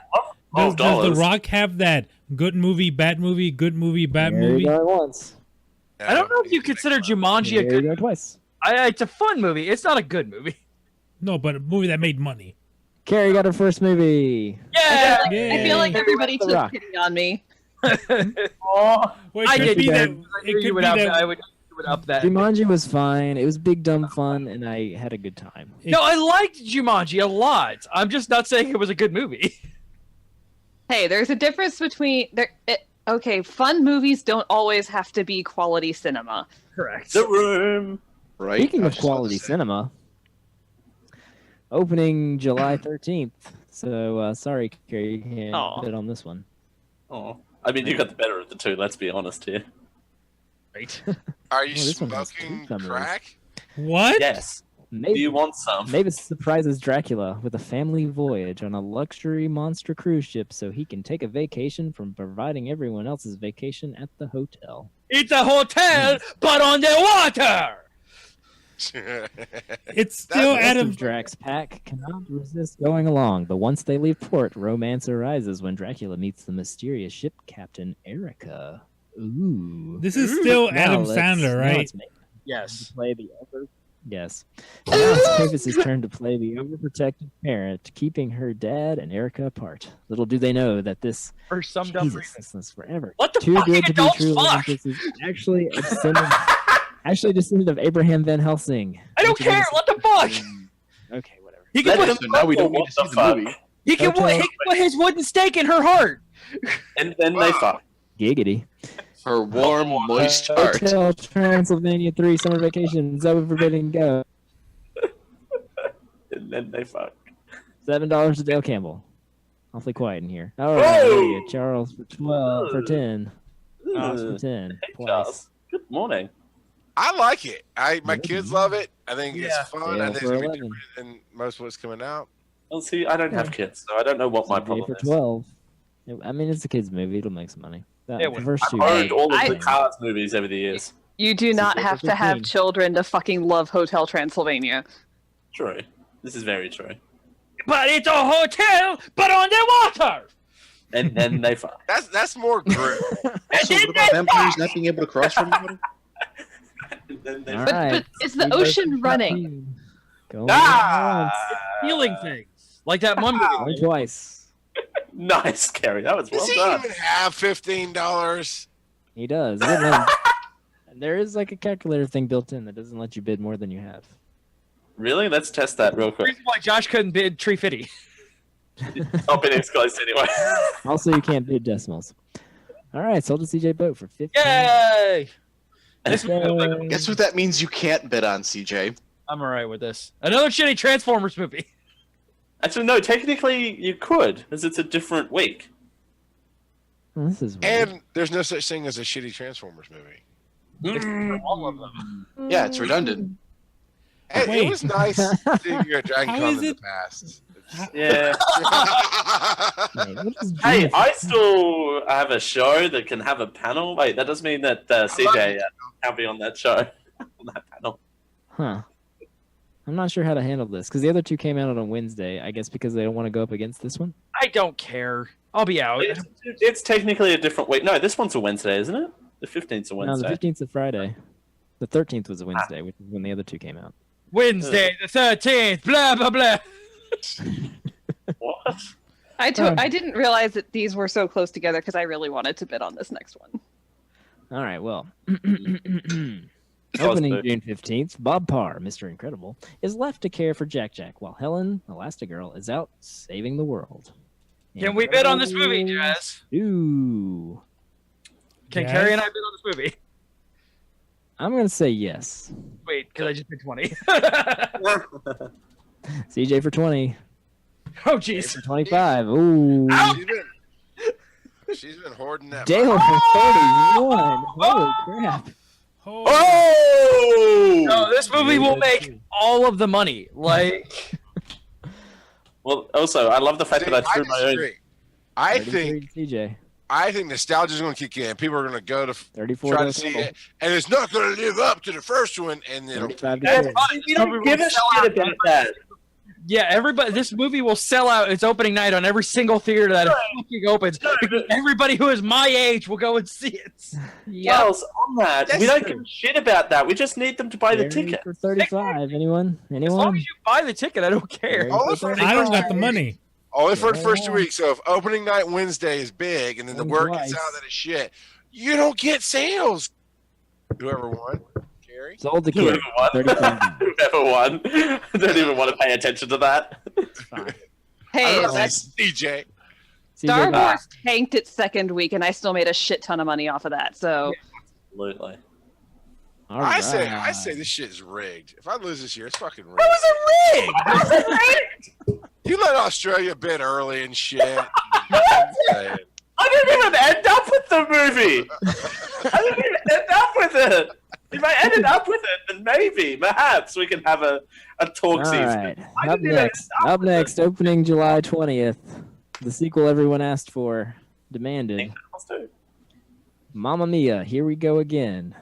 does The $12. Rock have that good movie, bad movie, good movie, bad There movie? you go once. I don't know if you consider Jumanji a There good you go twice. It's a fun movie. It's not a good movie. No, but a movie that made money. Carrie got her first movie. Yeah! I feel like everybody The took Rock. pity on me. Oh, Well, it I could did be that. that. I It knew you could would be up, that. I would up that. Jumanji was fine. It was big, dumb fun, and I had a good time. No, I liked Jumanji a lot. I'm just not saying it was a good movie. Hey, there's a difference between okay, fun movies don't always have to be quality cinema. Correct. The Room. Right? Speaking I of was just about to quality say. cinema, opening July 13th. So sorry, Carrie, you can't Aw. bid on this one. Oh, I mean, you got the better of the two. Let's be honest here. Right. Are you Oh, this one has smoking cucumbers. crack? What? Yes. Do Maybe you want some? Mavis surprises Dracula with a family voyage on a luxury monster cruise ship so he can take a vacation from providing everyone else's vacation at the hotel. It's a hotel, but on the water. It's still The rest Adam. of Drax pack cannot resist going along, but once they leave port, romance arises when Dracula meets the mysterious ship captain Erica. Ooh. This is still Now Adam let's- Sandler, now right? it's Mavis to Yes. play the over. Yes. Now it's Mavis's turn to play the overprotective parent, keeping her dad and Erica apart. Little do they know that this For some dumb Jesus, reason. this is forever. What the Too fucking good to be adults true. fuck? This is actually descendant of Abraham Van Helsing. I don't care. What the fuck? Okay, whatever. He can Let put, them So now we don't know need what to see the the fuck. movie. he can put his wooden stake in her heart. And then they fuck. Giggity. Her warm, moist heart. Hotel Transylvania 3 summer vacation. Zoe Forbidden Go. And then they fuck. $7 to Dale Campbell. Awfully quiet in here. All right, Whoa! Lydia, Charles for 12 for 10. Ross for 10. Hey, Twice. Charles. Good morning. I like it. My kids love it. I think it's fun. Yeah, I think it's for gonna be 11. different than most of what's coming out. Well, see, I don't have kids, so I don't know what my CJ problem for is. 12. I mean, it's a kid's movie. It'll make some money. It The would. first two. I've owned all of the I- Cars movies over the years. You do not CJ for have to have 15. children to fucking love Hotel Transylvania. True. This is very true. But it's a hotel, but on the water. And then they fuck. That's more grit. Also, what about vampires not being able to cross from each other? And then they All fuck. right. But is the CJ for ocean running? 15. Going Ah! Feeling things. Like that one once. movie. Twice. Nice, Kerry. That was well Does he done. even have $15? He does. He doesn't have- there is like a calculator thing built in that doesn't let you bid more than you have. Really? Let's test that real The quick. reason why Josh couldn't bid Tree Fitty. I'll be next close anyway. Also, you can't bid decimals. All right, sold to CJ Boat for 15. Yay! Yay. Guess what that means you can't bid on, CJ? I'm alright with this. Another shitty Transformers movie. Actually, no. Technically, you could, as it's a different week. Oh, this is weird. And there's no such thing as a shitty Transformers movie. All of them. Yeah, it's redundant. Hey, Wait. it was nice seeing you at Dragon How Con is in the it- past. Yeah. Wait, what is Hey, June? I still have a show that can have a panel. Wait, that doesn't mean that CJ can't be on that show. On that panel. Huh. I'm not sure how to handle this because the other two came out on a Wednesday. I guess because they don't want to go up against this one. I don't care. I'll be out. It's technically a different week. No, this one's a Wednesday, isn't it? The 15th's a No, the Wednesday. 15th is Friday. The 13th was a Wednesday, which is when the other two came out. Wednesday the 13th. Blah blah blah. What? I didn't realize that these were so close together because I really wanted to bid on this next one. All right, well. Opening June 15th, Bob Parr, Mr. Incredible, is left to care for Jack Jack while Helen, Elastigirl, is out saving the world. Can we bid on this movie, Jazz? Ooh. Can Yes. Carrie and I bid on this movie? I'm gonna say yes. Wait, because I just picked 20. CJ for 20. Oh, Jay jeez. for 25. Ooh. She's been hoarding that. Dale for 31. Holy crap. Oh! No, this movie will make all of the money. Like, Well, also, I love the fact that I threw my own. disagree. I 33 think to CJ. nostalgia is going to kick in. People are going to go to 34 try to to see Campbell. it, and it's not going to live up to the first one. And it'll 35 to That's Kerry. fine. You don't give a shit about that. yeah, everybody. This movie will sell out its opening night on every single theater that it fucking opens because everybody who is my age will go and see it. Charles, on that, That's we don't true. give a shit about that. We just need them to buy the Kerry ticket. for 35. Anyone? As long Anyone? as you buy the ticket, I don't care. Kerry Oh, for it's I don't 35. got the money. only for the first Yeah. 2 weeks. So if opening night Wednesday is big, and then the Only word twice. gets out that it's shit, you don't get sales. Whoever won, Kerry. Sold to Whoever Kerry. won. 35. Whoever won. I don't even want to pay attention to that. Hey, I that's CJ. Star CJ, Wars tanked its second week, and I still made a shit ton of money off of that. So Absolutely. all I say right. this shit is rigged. If I lose this year, it's fucking rigged. How was it rigged? You let Australia bid early and shit. I didn't even end up with the movie. I didn't even end up with it. If I ended up with it, then maybe, perhaps, we can have a talk All season. right. I Up didn't even next. end Up with next. it. Opening July 20th. The sequel everyone asked for, demanded. Let's do it. Mamma Mia, Here We Go Again.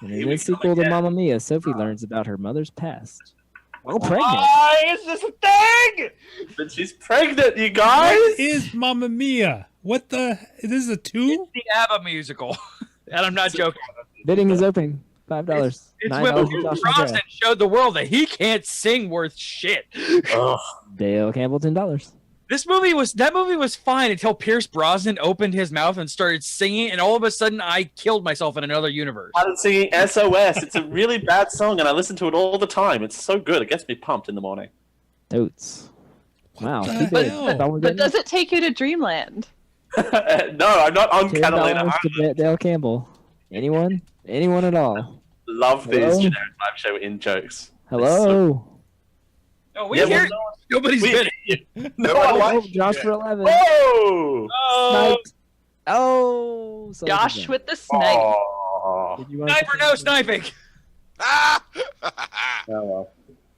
And in Here We this Go sequel to Again. Mamma Mia, Sophie learns about her mother's past. While pregnant. Why is this a thing? But she's pregnant, you guys. What is Mamma Mia? What the? This is a 2? The ABBA musical, and I'm not joking. Bidding is open. $5. It's $9 when for Raul Josh Garza McGrath. showed the world that he can't sing worth shit. Ugh. Dale Campbell, $10. That movie was fine until Pierce Brosnan opened his mouth and started singing, and all of a sudden I killed myself in another universe. I started singing SOS. It's a really bad song, and I listen to it all the time. It's so good. It gets me pumped in the morning. Totes. Wow. the He bid. hell? Someone but bid does it take you to Dreamland? No, I'm not on Catalina. $10 to Dale Campbell. Anyone? Anyone at all? Love these Hello? generic live show in jokes. Hello. No, we Yeah, hear well, nobody's we- bidding. No, Nobody I Oh, likes Josh it. for 11. Whoa! Oh, Sniped. Oh. so Josh again. with the snipe. Oh. Did you want sniper, to- no sniping. Ah! Oh, well.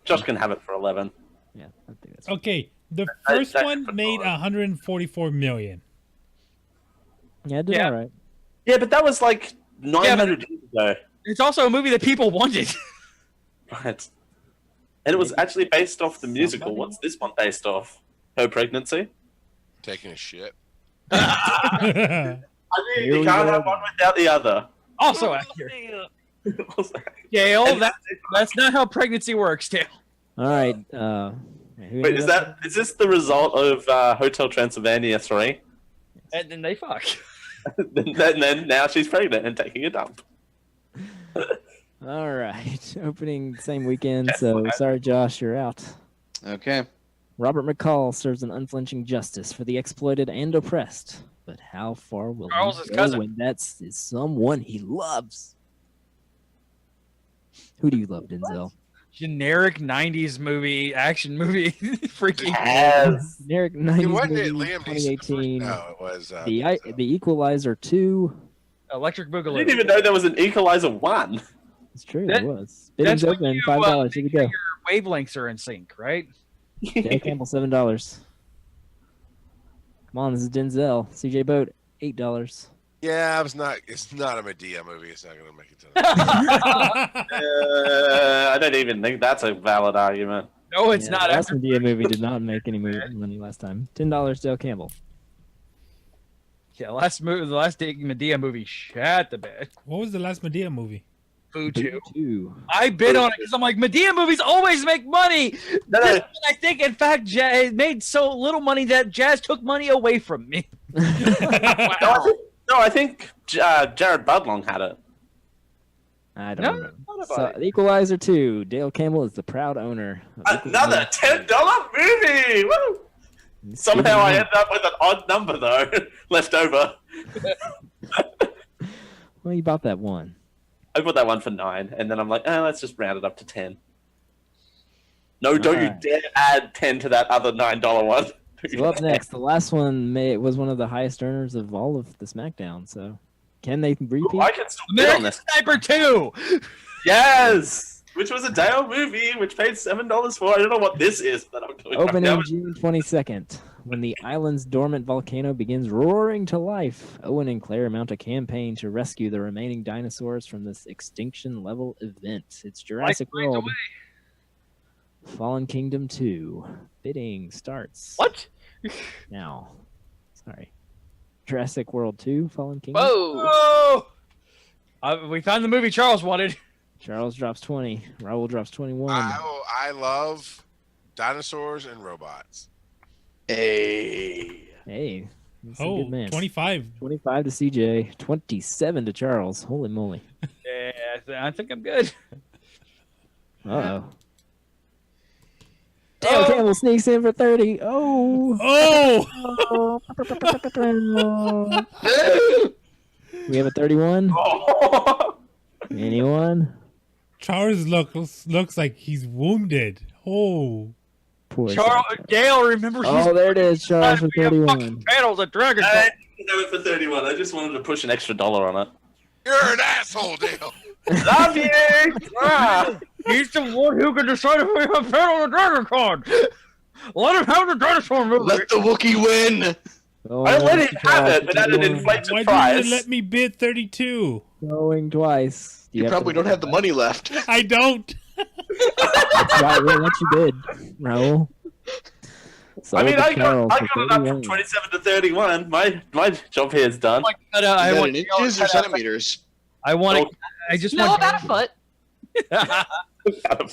Josh can have it for 11. Yeah, I think that's Okay, the I- first I- one made 144 million. Yeah, it did Yeah. all right. Yeah, but that was like 900 years ago. It's also a movie that people wanted. Right. And it was actually based off the musical. What's this one based off? Her pregnancy? Taking a shit. I mean, Here you we can't go. have one without the other. Also accurate. Dale, that's not how pregnancy works, Dale. All right. Who Wait, ended up- is this the result of Hotel Transylvania 3? And then they fuck. then now she's pregnant and taking a dump. All right. Opening same weekend, so sorry, Josh, you're out. Okay. Robert McCall serves an unflinching justice for the exploited and oppressed. But how far will Charles' he his go cousin. when that's someone he loves? Who do you love, Denzel? Generic 90s movie, action movie. Freaking. Yes. Generic It 90s wasn't movie, it Liam Neeson? 2018. No, it was. The Equalizer 2. Electric I Boogaloo. didn't even know there was an Equalizer 1. It's true, That- it was. Bidding's when open, you, $5. Here we go. Your wavelengths are in sync, right? Dale Campbell, $7. Come on, this is Denzel. CJ Boat, $8. Yeah, it's not a Medea movie. It's not going to make it to the I don't even think that's a valid argument. No, it's Yeah, not. The last After Medea movie did not make any money last time. $10, Dale Campbell. the last Medea movie shat the bed. What was the last Medea movie? Boo Two. 2. I bid on it because I'm like, Medea movies always make money. No, This no. one, I think, in fact, it made so little money that Jazz took money away from me. I think Jared Budlong had it. I don't No, remember. what So, about The Equalizer 2. Dale Campbell is the proud owner. of Another Equalizer. $10 movie! Woo! Somehow I end up with an odd number, though, left over. Well, you bought that one. I bought that one for 9, and then I'm like, let's just round it up to 10. No, don't you dare add 10 to that other $9 one. So up next, the last one was one of the highest earners of all of the SmackDown. So can they repeat? I can still bid on this. Sniper 2! Yes! Which was a Dale movie, which paid $7 for. I don't know what this is, but I'm doing Opening right now. June 22nd. When the island's dormant volcano begins roaring to life, Owen and Claire mount a campaign to rescue the remaining dinosaurs from this extinction-level event. It's Jurassic World. Fallen Kingdom 2. Bidding starts. What? Now. Sorry. Jurassic World 2, Fallen Kingdom. Whoa! We found the movie Charles wanted. Charles drops 20. Raul drops 21. I love dinosaurs and robots. Hey. Hey. That's a good man. 25. 25 to CJ. 27 to Charles. Holy moly. Yeah, I think I'm good. Uh-oh. Dale Campbell sneaks in for 30. Oh! We have a 31. Anyone? Charles looks like he's wounded. Oh. Poor Charles, Dale, remember there it is, Charles for 31. Panels at Dragon Ball. I didn't have it for 31. I just wanted to push an extra $1 on it. You're an asshole, Dale. Love you! He's the one who can decide if we have panel on the Dragon Con. Let him have the dinosaur movie. Let the Wookiee win. I let him have it, but at an inflated Why price. didn't you let me bid 32? Going twice. You probably don't have the money left. I don't. That's why we'll let you bid, Raul. I mean, I got it up from 27 to 31. My job here is done. I want in inches or centimeters? I want. I just No, want about a foot. about a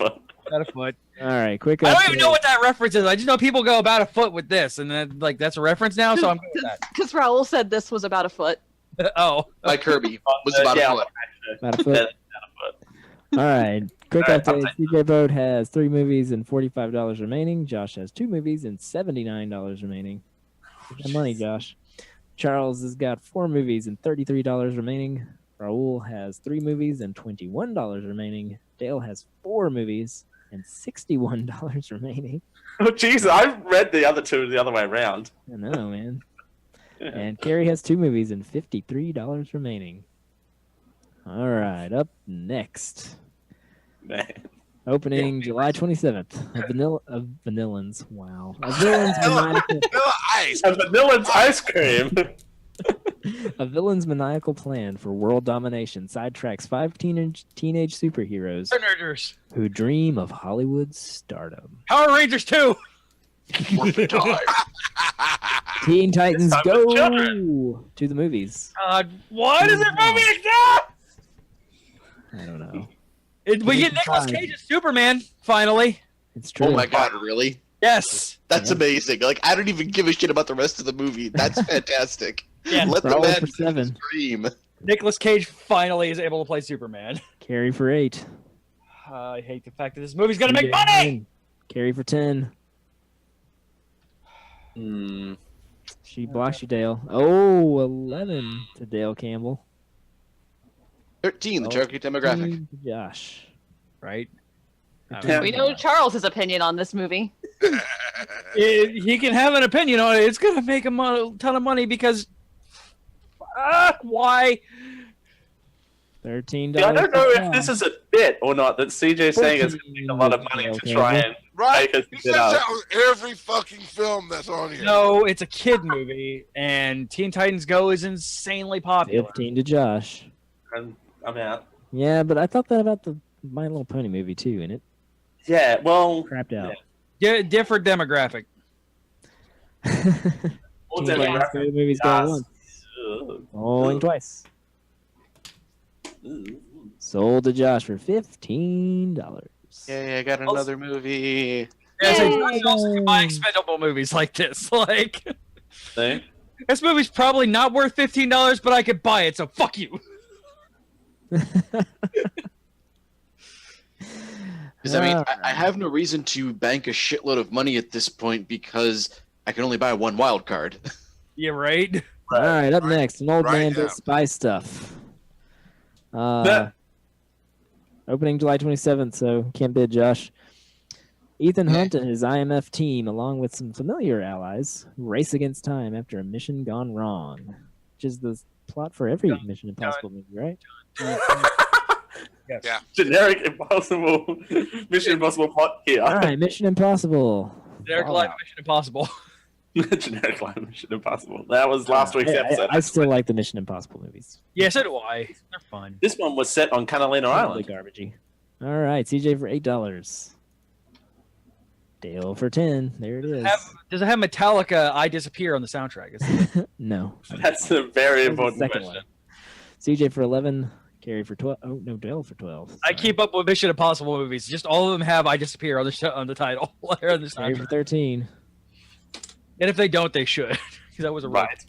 foot. All right, quick I don't update. even know what that reference is. I just know people go about a foot with this, and then that's a reference now. So I'm good with that. Because Raul said this was about a foot. Oh, Like Kirby was about a foot. About a foot. All right, quick update. CJ Boat has 3 movies and $45 remaining. Josh has 2 movies and $79 remaining. Get that money, Josh. Charles has got 4 movies and $33 remaining. Raul has 3 movies and $21 remaining. Dale has 4 movies and $61 remaining. Oh, jeez, I read the other two the other way around. I know, man. And Kerry has 2 movies and $53 remaining. All right, up next. Man. Opening July 27th. Of Vanillans. Wow. A villain's maniacal, Vanilla ice. A Vanilla's ice cream. a villain's maniacal plan for world domination sidetracks 5 teenage superheroes Nerders. who dream of Hollywood's stardom. Power Rangers 2. Teen Titans Time go for children. to the movies. Why does it movie exist? I don't know. We get Nicolas Cage as Superman finally. It's true. Oh my god, really? Yes. That's amazing. Like, I don't even give a shit about the rest of the movie. That's fantastic. Yeah. Let the Raul man for 7. scream. Nicolas Cage finally is able to play Superman. Carrie for 8. I hate the fact that this movie's gonna make money. Carrie for 10. Hmm. She blocks you, Dale. Oh, 11 to Dale Campbell. 13, the target demographic. 13 to Josh. Right. We know Charles's opinion on this movie. He can have an opinion on it. It's gonna make him a ton of money because why? $13. Yeah, I don't know if this is a bit or not that CJ's saying it's going to make a lot of money to try and Right? make us He get says out. that with every fucking film that's on here. No, it's a kid movie, and Teen Titans Go is insanely popular. 15 to Josh. I'm out. Yeah, but I thought that about the My Little Pony movie too, and it Yeah, well, crapped out. Yeah, different demographic. All Teen Titans Go movies go once. Going twice. Sold to Josh for $15. Yay, I got another movie. Yeah, so you also can buy expendable movies like this. Like, See? this movie's probably not worth $15, but I could buy it, so fuck you. Because, I mean, I have no reason to bank a shitload of money at this point because I can only buy 1 wild card. Yeah, right? All right, up next, an old Right man now. does spy stuff. Opening July 27th, so can't bid, Josh. Ethan Hunt and his IMF team, along with some familiar allies, race against time after a mission gone wrong, which is the plot for every Mission Impossible movie, right? Yes. Yeah. Generic impossible Mission Impossible plot here. All right, Mission Impossible. Derek Live Mission Impossible. Generic line Mission Impossible. That was last week's episode. I still like the Mission Impossible movies. Yeah, so do I. They're fun. This one was set on Catalina Island. Garbagey. All right, CJ for $8. Dale for 10. There it is. Does it have Metallica I Disappear on the soundtrack? No. That's a very That's the important second question. one. CJ for 11. Kerry for 12. Oh, no, Dale for 12. I keep up with Mission Impossible movies. Just all of them have I Disappear on the title. On the Kerry soundtrack. for 13. And if they don't, they should. Because that was a Right.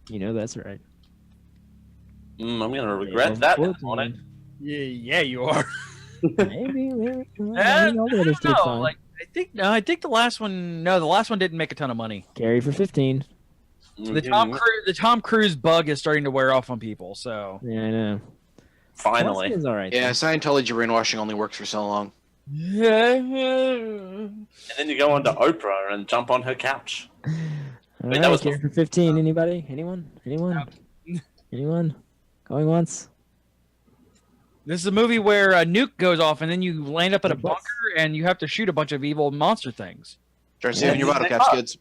You know that's right. I'm going to regret Dale that for this morning. Yeah, you are. Maybe. I all the others did don't know. fine. Like, I think the last one. No, the last one didn't make a ton of money. Kerry for 15. The Tom Cruise bug is starting to wear off on people. So Yeah, I know. Finally. Is all right. Yeah, Scientology brainwashing only works for so long. yeah. And then you go onto Oprah and jump on her couch. All Wait, right, that was Kerry for 15. Anybody? Anyone? Anyone? Going once? This is a movie where a nuke goes off and then you land up in a What? bunker and you have to shoot a bunch of evil monster things. Start saving your bottle caps, kids.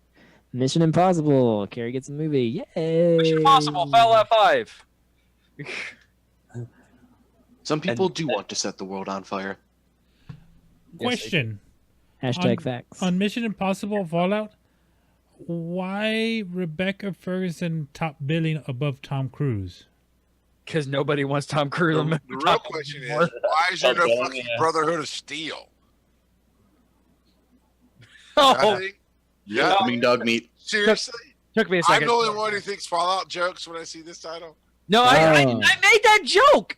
Mission Impossible. Kerry gets a movie. Yay! Mission Impossible, Fallout 5. Some people do want to set the world on fire. Question. Hashtag On- facts. On Mission Impossible Fallout, why Rebecca Ferguson top billing above Tom Cruise? Because nobody wants Tom Cruise. The on real top question is, anymore. why is there no Yeah. fucking Brotherhood of Steel? Oh, Nothing? Yeah. I mean, dog meat. Seriously? took me a I'm second. the only one who thinks Fallout jokes when I see this title. No, I Oh. made that joke.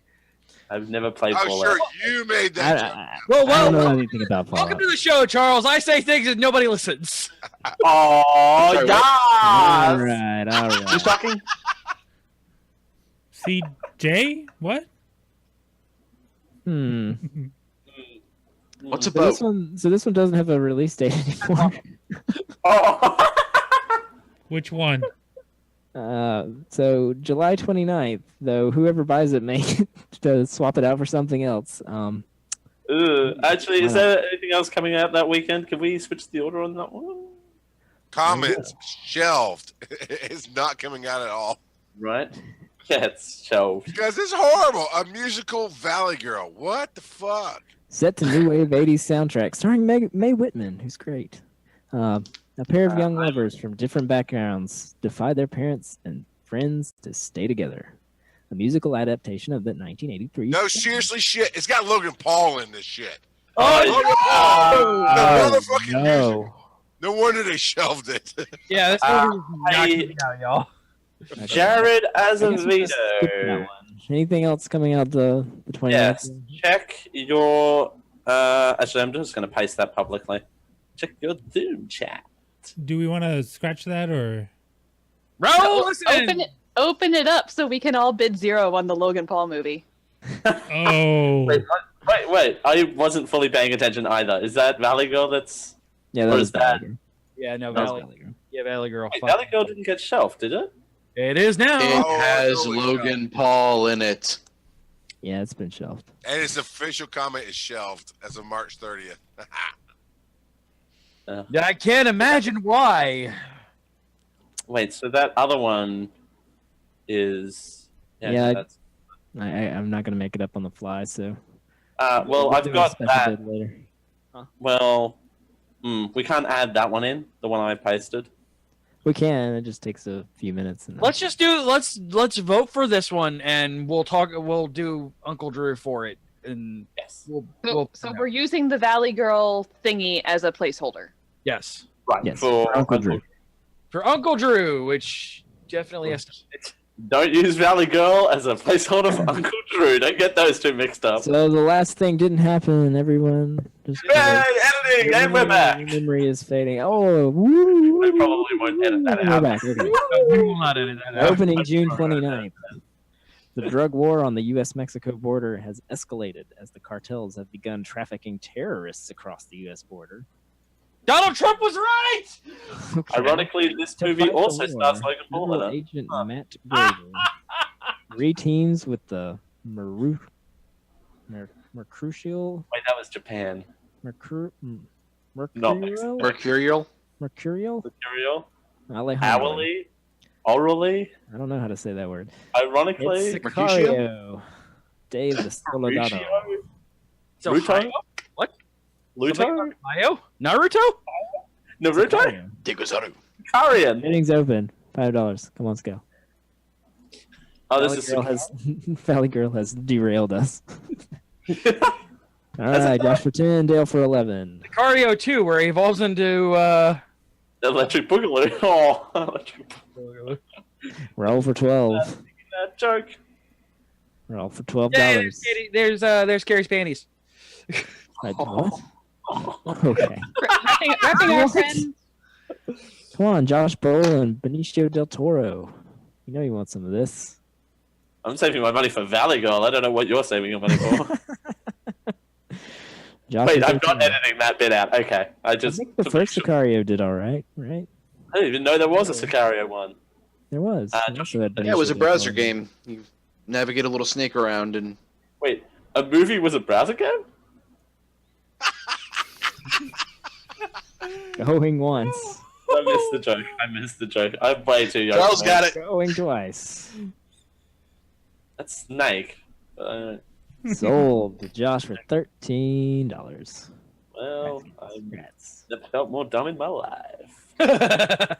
I've never played I'm Fallout. sure you made that joke. Well, I don't know well, anything about Fallout. welcome to the show, Charles. I say things that nobody listens. Oh, Sorry, All yes! right, all right. Who's talking? CJ? What? What's a So this boat? one, doesn't have a release date anymore. Oh. Which one? So July 29th, though whoever buys it may to swap it out for something else. Actually, is there anything else coming out that weekend? Can we switch the order on that one? Comments shelved. It's not coming out at all. Right? Yeah, it's shelved. Because it's horrible. A musical Valley Girl. What the fuck? Set to new wave 80s soundtrack starring Mae Whitman, who's great. A pair of young lovers from different backgrounds defy their parents and friends to stay together. A musical adaptation of the 1983. No, seriously, shit. It's got Logan Paul in this shit. Oh, Logan Paul! The motherfucking no. musical. No wonder they shelved it. Yeah, this movie is not coming out, y'all. Jared I guess we'll just skip that Azevedo. one. Anything else coming out the 29th? Yes. Check your. Actually, I'm just going to paste that publicly. Check your Doom chat. Do we want to scratch that or? Raul, listen. Open it up so we can all bid zero on the Logan Paul movie. Oh, Wait. I wasn't fully paying attention either. Is that Valley Girl that's. Yeah, Or that is was that- Valley Girl. Yeah, no, That was Valley. Valley Girl. Yeah, Valley Girl. Wait, Fuck. Valley Girl didn't get shelved, did it? It is now. It Oh, has holy Logan Paul in it. Yeah, it's been shelved. And its official comment is shelved as of March 30th. Yeah, I can't imagine why. Wait, so that other one is. Yeah, that's. I'm not going to make it up on the fly, so. Well, we'll I've do a got special that. bid later. Well, we can't add that one in, the one I pasted. We can. It just takes a few minutes. And then- Let's just do. Let's vote for this one, and we'll talk. We'll do Uncle Drew for it, and Yes. So we're using the Valley Girl thingy as a placeholder. yes, Right. Yes, For Uncle Drew. for Uncle Drew, which definitely has to. Don't use Valley Girl as a placeholder for Uncle Drew. Don't get those two mixed up. So the last thing didn't happen, everyone. Just Yay, editing, and we're back. Memory is fading. Oh, woo! I probably won't edit that We're out. back. Okay. We will not edit that out. Opening June 29th. The drug war on the U.S.-Mexico border has escalated as the cartels have begun trafficking terrorists across the U.S. border. Donald Trump was right. Okay. Ironically, this To movie fight the also war, stars Logan Paul in Federal it. Agent Matt Grady re-teams with the Mercurial. Wait, that was Japan. Mercurial. Mercurial? Mercurial. Material. Alejandro. Hourly. Orally. I don't know how to say that word. Ironically. It's Sicario. Dave the Soldado. So Ruto? what? Luto? Mayo? Naruto? Naruto? Degozaru. Karian. Bidding's open. $5. Come on, let's go. Oh, Valley this is Girl has Valley Girl has derailed us. All right, Josh for 10, Dale for 11. Sicario 2, where he evolves into Electric Boogaloo. Oh, Electric Boogaloo. Raul for 12. That joke. Raul for $12. there's Carrie's panties. What? Okay. Wrapping our friends. Come on, Josh Brolin and Benicio del Toro. You know you want some of this. I'm saving my money for Valley Girl. I don't know what you're saving your money for. Josh Wait, for I'm not 13. editing that bit out. Okay. I I just. think the first Sicario did all right, right? I didn't even know there was a Sicario one. There was. They also had Yeah, it was a Benicio del browser Toro. game. You navigate a little snake around and Wait, a movie was a browser game? Going once. I missed the joke. I'm way too young. Charles got it. Going twice. That's Snake. Sold to Josh for $13. Well, I've Congrats. never felt more dumb in my life.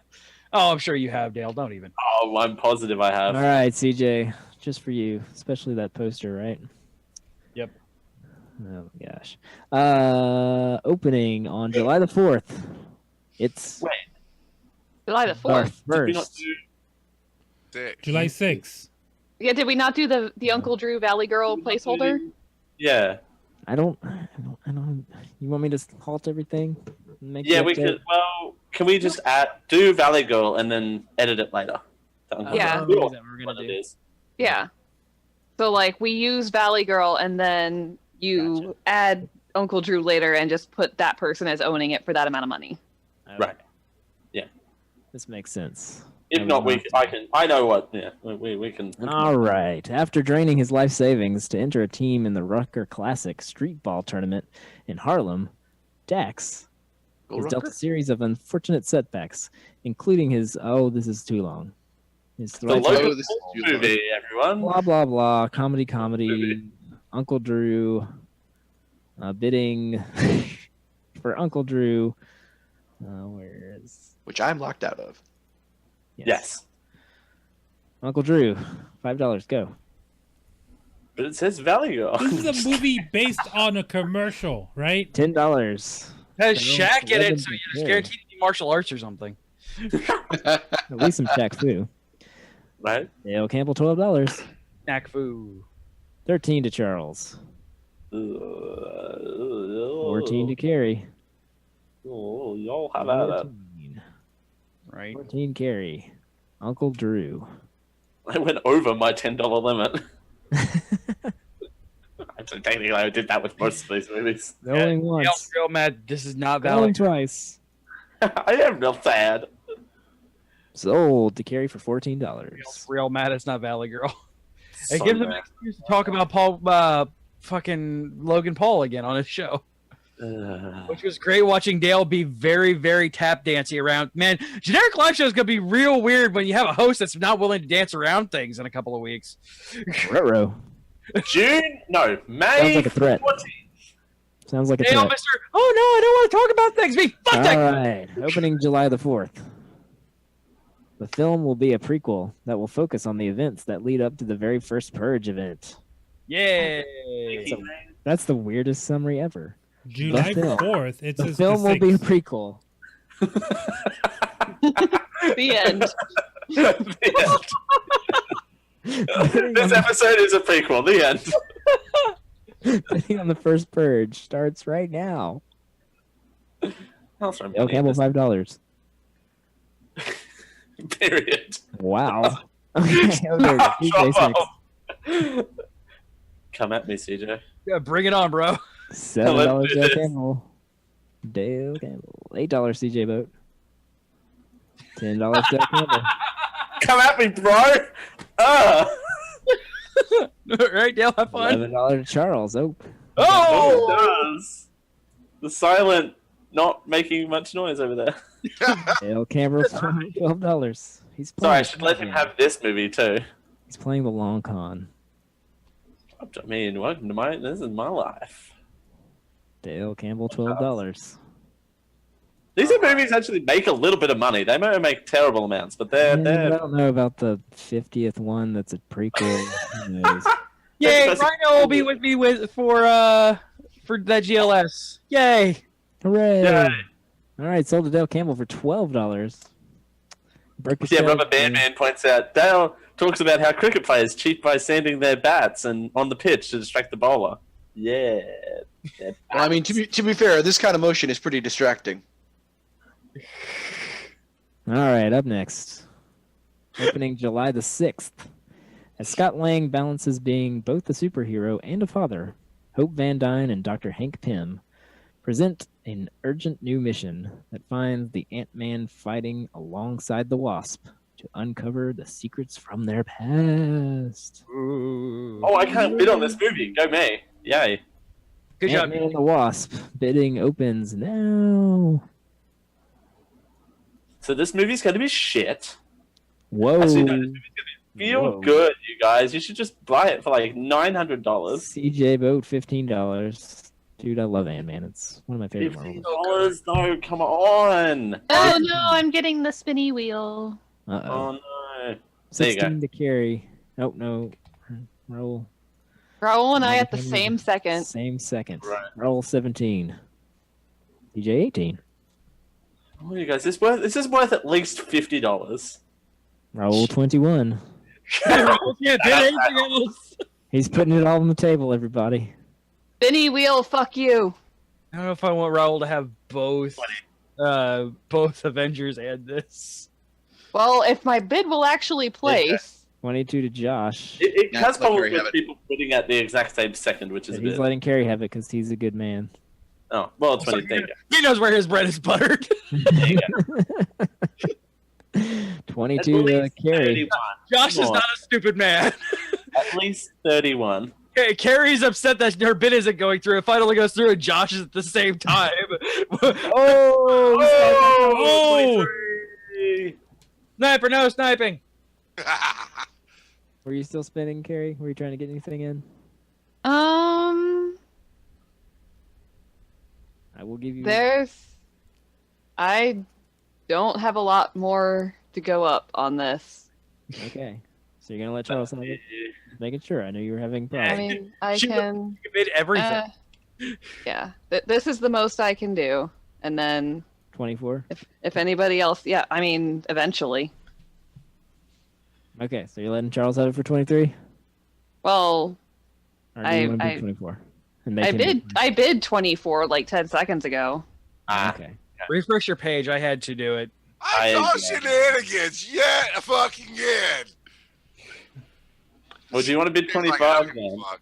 Oh, I'm sure you have, Dale. Don't even. Oh, I'm positive I have. All right, CJ, just for you, especially that poster, right? Yep. Oh gosh. Opening on July the 4th. It's Wait, July the 4th. did we not first. do... Sick. July 6th. Yeah, did we not do the Uncle Drew Valley Girl placeholder? Yeah. I don't. You want me to halt everything? Make Yeah, the we update? could. Well, can we just do Valley Girl and then edit it later? Yeah. Is that what we're gonna What it do? is. Yeah. So like we use Valley Girl and then you add Uncle Drew later and just put that person as owning it for that amount of money. Right. This makes sense. If not, I know what. Yeah, we can. All right. After draining his life savings to enter a team in the Rucker Classic street ball tournament in Harlem, Dax is dealt a series of unfortunate setbacks, including his this is too long. His The threats- Logan this Paul is too long. movie, everyone. blah blah blah, comedy, Uncle Drew, bidding for Uncle Drew. Where is which I'm locked out of. Yes. Uncle Drew? $5. Go. But it says Valley Girl. This is a movie based on a commercial, right? $10. Has So, Shaq in 11 it, so to you're Carrie. guaranteed to be martial arts or something. At least some Shaq Fu. Right? Dale Campbell, $12. Snack food. 13 to Charles. 14 to Carrie. Oh, y'all have at it. 14. Right. 14 Carrie. Uncle Drew. I went over my $10 limit. Actually, technically, I did that with most of these movies. Going Dale's once. real mad. This is not Going valid. twice. I am real sad. Sold to Carrie for $14. Dale's real mad. It's not Valley Girl. So It gives him an mad. excuse to talk about fucking Logan Paul again on his show, which was great watching Dale be very, very tap dancey around. Man, generic live show is gonna be real weird when you have a host that's not willing to dance around things in a couple of weeks. Ruh-roh. May Sounds like a threat. 14th. Sounds like a Dale, threat. Mister. Oh no, I don't want to talk about things. Fuck All that. right. Opening July the 4th. The film will be a prequel that will focus on the events that lead up to the very first Purge event. Yay! So, that's the weirdest summary ever. July film. 4th. It The says film the will be a 6th. prequel. The end. This episode is a prequel. The end. Bidding on the first Purge starts right now. Dale Campbell, $5. Period. Wow. Okay, okay, the Shut basics. up. Come at me, CJ. Yeah, bring it on, bro. $7 do Dale this. Campbell. Dale Campbell. $8 CJ vote. $10 Dale Campbell. Come at me, bro. Right, Dale, have fun. $11 Charles. Oh. Oh! It does. The silent, not making much noise over there. Dale Campbell. $12. He's playing. Sorry, I should let him have this movie too. He's playing the long con. I mean, welcome to this is my life. Dale Campbell. $12. These are movies that actually make a little bit of money. They might make terrible amounts, but I they're don't know about the 50th one. That's a prequel. Who knows? Yay, That's- Rhino will be with me for that GLS. Yay! Hooray! Yay. All right, sold to Dale Campbell for $12. Broke his Yeah, shelf. Rubber Band Man points out Dale talks about how cricket players cheat by sanding their bats and on the pitch to distract the bowler. Yeah. Well, I mean, to be fair, this kind of motion is pretty distracting. All right, up next. Opening July the 6th. As Scott Lang balances being both a superhero and a father, Hope Van Dyne and Dr. Hank Pym present an urgent new mission that finds the Ant-Man fighting alongside the Wasp to uncover the secrets from their past. Oh, I can't bid on this movie. Go me. Yay. Good job. Ant-Man and the Wasp. Bidding opens now. So this movie's going to be shit. Whoa. Actually, no, this movie's going to feel Whoa. good, you guys. You should just buy it for like $900. CJ vote $15. Dude, I love Ant-Man. It's one of my favorite Marvels. $15? No, come on. Oh no, I'm getting the spinny wheel. Uh-oh. Oh, no. There you 16 go. to carry. Oh, no. Roll. Raul and I at the same second. Same second. Right. Roll 17. DJ 18. Oh, you guys, this is worth at least $50. Roll 21. Can't bid anything else. He's putting it all on the table, everybody. Spinny wheel, fuck you. I don't know if I want Raul to have both Avengers and this. Well, if my bid will actually place. 22 to Josh. It Yeah, has let problems Kerry have with it. people putting at the exact same second, which is a He's bit. letting Kerry have it because he's a good man. Oh, well, 20. There you go. He knows where his bread is buttered. There you go. 22 to At Kerry. 31. Josh Come is on. not a stupid man. At least 31. Okay, Carrie's upset that her bid isn't going through. It finally goes through, and Josh is at the same time. Oh! 23. Sniper, no sniping. Were you still spinning, Kerry? Were you trying to get anything in? I will give you. I don't have a lot more to go up on this. Okay. So you're going to let Charles have it? Just making sure. I know you were having problems. I mean, I She can. Bid everything. Yeah, this is the most I can do, and then 24? if anybody else, yeah, I mean, eventually. Okay, so you're letting Charles have it for 23? Well, Or do you want to I- bid 24? And make I him bid 24 like 10 seconds ago. Okay. Refresh your page. I had to do it. I saw shenanigans yet fucking again. Well, do you want to bid It's like, 25 I don't give a then? fuck.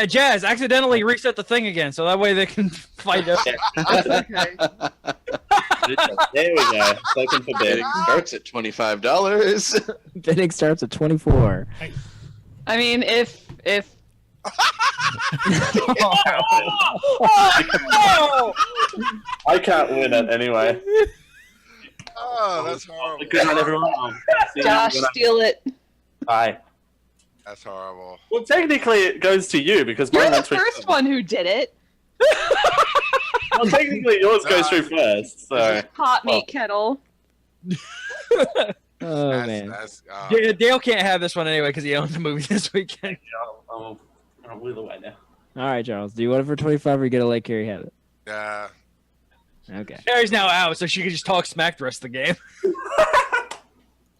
Jazz, accidentally reset the thing again, so that way they can find out. Okay. There we go. Second for Bidding bid. starts at $25. Bidding starts at 24. I mean, if I can't win it anyway. Oh, that's horrible. Good night, everyone. See you Josh when I- steal it, Bye. That's horrible. Well, technically, it goes to you because you're mine the went through first one who did it. Well, technically, yours goes through first. So Hot meat kettle. Oh, That's, man. that's, Dale can't have this one anyway because he owns the movie this weekend. I'll wheel away now. All right, Charles. Do you want it for 25 or you get to let Kerry have it? Okay. Carrie's now out, so she can just talk smack the rest of the game.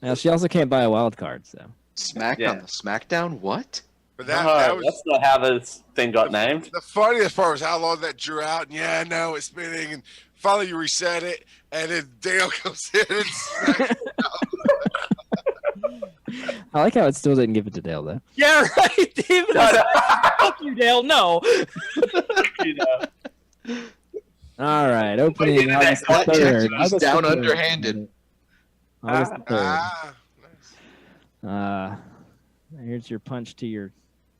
Now, she also can't buy a wild card, so. Smackdown? The Smackdown? What? but No, that was that's not how this thing got named. the funniest part was how long that drew out. And yeah, no, it's spinning. And finally you reset it. And then Dale comes in and smacks it. I like how it still didn't give it to Dale though. Yeah, right. Even fuck you, Dale. No. You know. All right, opening Wait, August That 3rd. was August down 3rd. underhanded. August 3rd. Nice. Here's your punch to your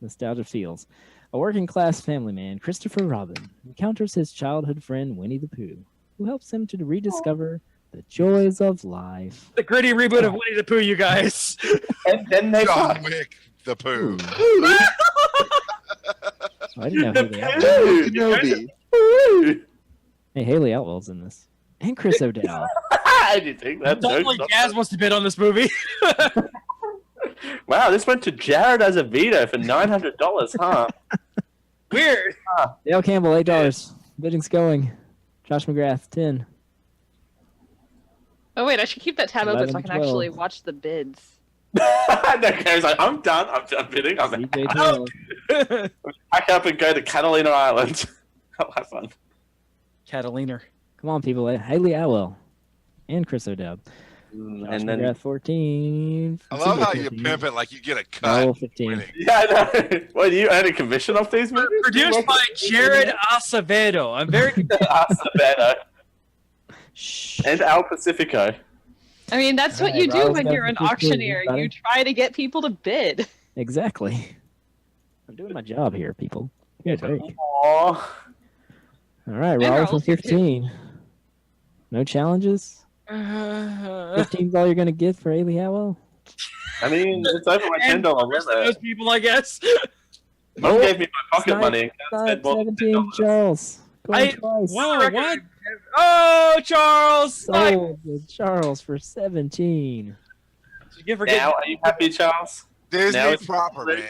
nostalgia feels. A working class family man, Christopher Robin, encounters his childhood friend Winnie the Pooh, who helps him to rediscover the joys of life. The gritty reboot of Winnie the Pooh, you guys. And then they John Wick, the poo. I didn't know who they are. Kenobi. Hey, Haley Atwell's in this. And Chris O'Dowd. I didn't think that. Definitely Jazz wants to bid on this movie. Wow, this went to Jared Azevedo for $900, huh? Weird. Dale Campbell, $8. Bidding's going. Josh McGrath, 10. Oh wait, I should keep that tab open so I can 11, actually 12. watch the bids. No, Gary's like, I'm done bidding. I'm CJ out. 12. Pack up and go to Catalina Island. I'll have fun. Catalina. Come on, people. Haley Atwell. And Chris O'Dowd. Josh And then, McGrath, 14. I love how you 14. pimp it like you get a Raul, cut. 15. winning. yeah, I know. What, do you earn a commission off these movies? Produced by Jared Azevedo. I'm very Azevedo Shh. and Al Pacifico. I mean, that's what Alright, you do Raul's when got you're an 15, auctioneer. everybody. You try to get people to bid. Exactly. I'm doing my job here, people. Give me a break. Aww. All right, And Raul for Raul's here, too. 15. No challenges? 15's all you're going to get for Haley Atwell? I mean, it's over my $10 those limit. people, I guess. Mom gave me my pocket Snipe, money and spent more than 17, $10. Charles. Going twice. Whoa, what? Oh, Charles! Sold to Charles for 17. You forget Now, are you happy, Charles? Now Disney it's- proper, man.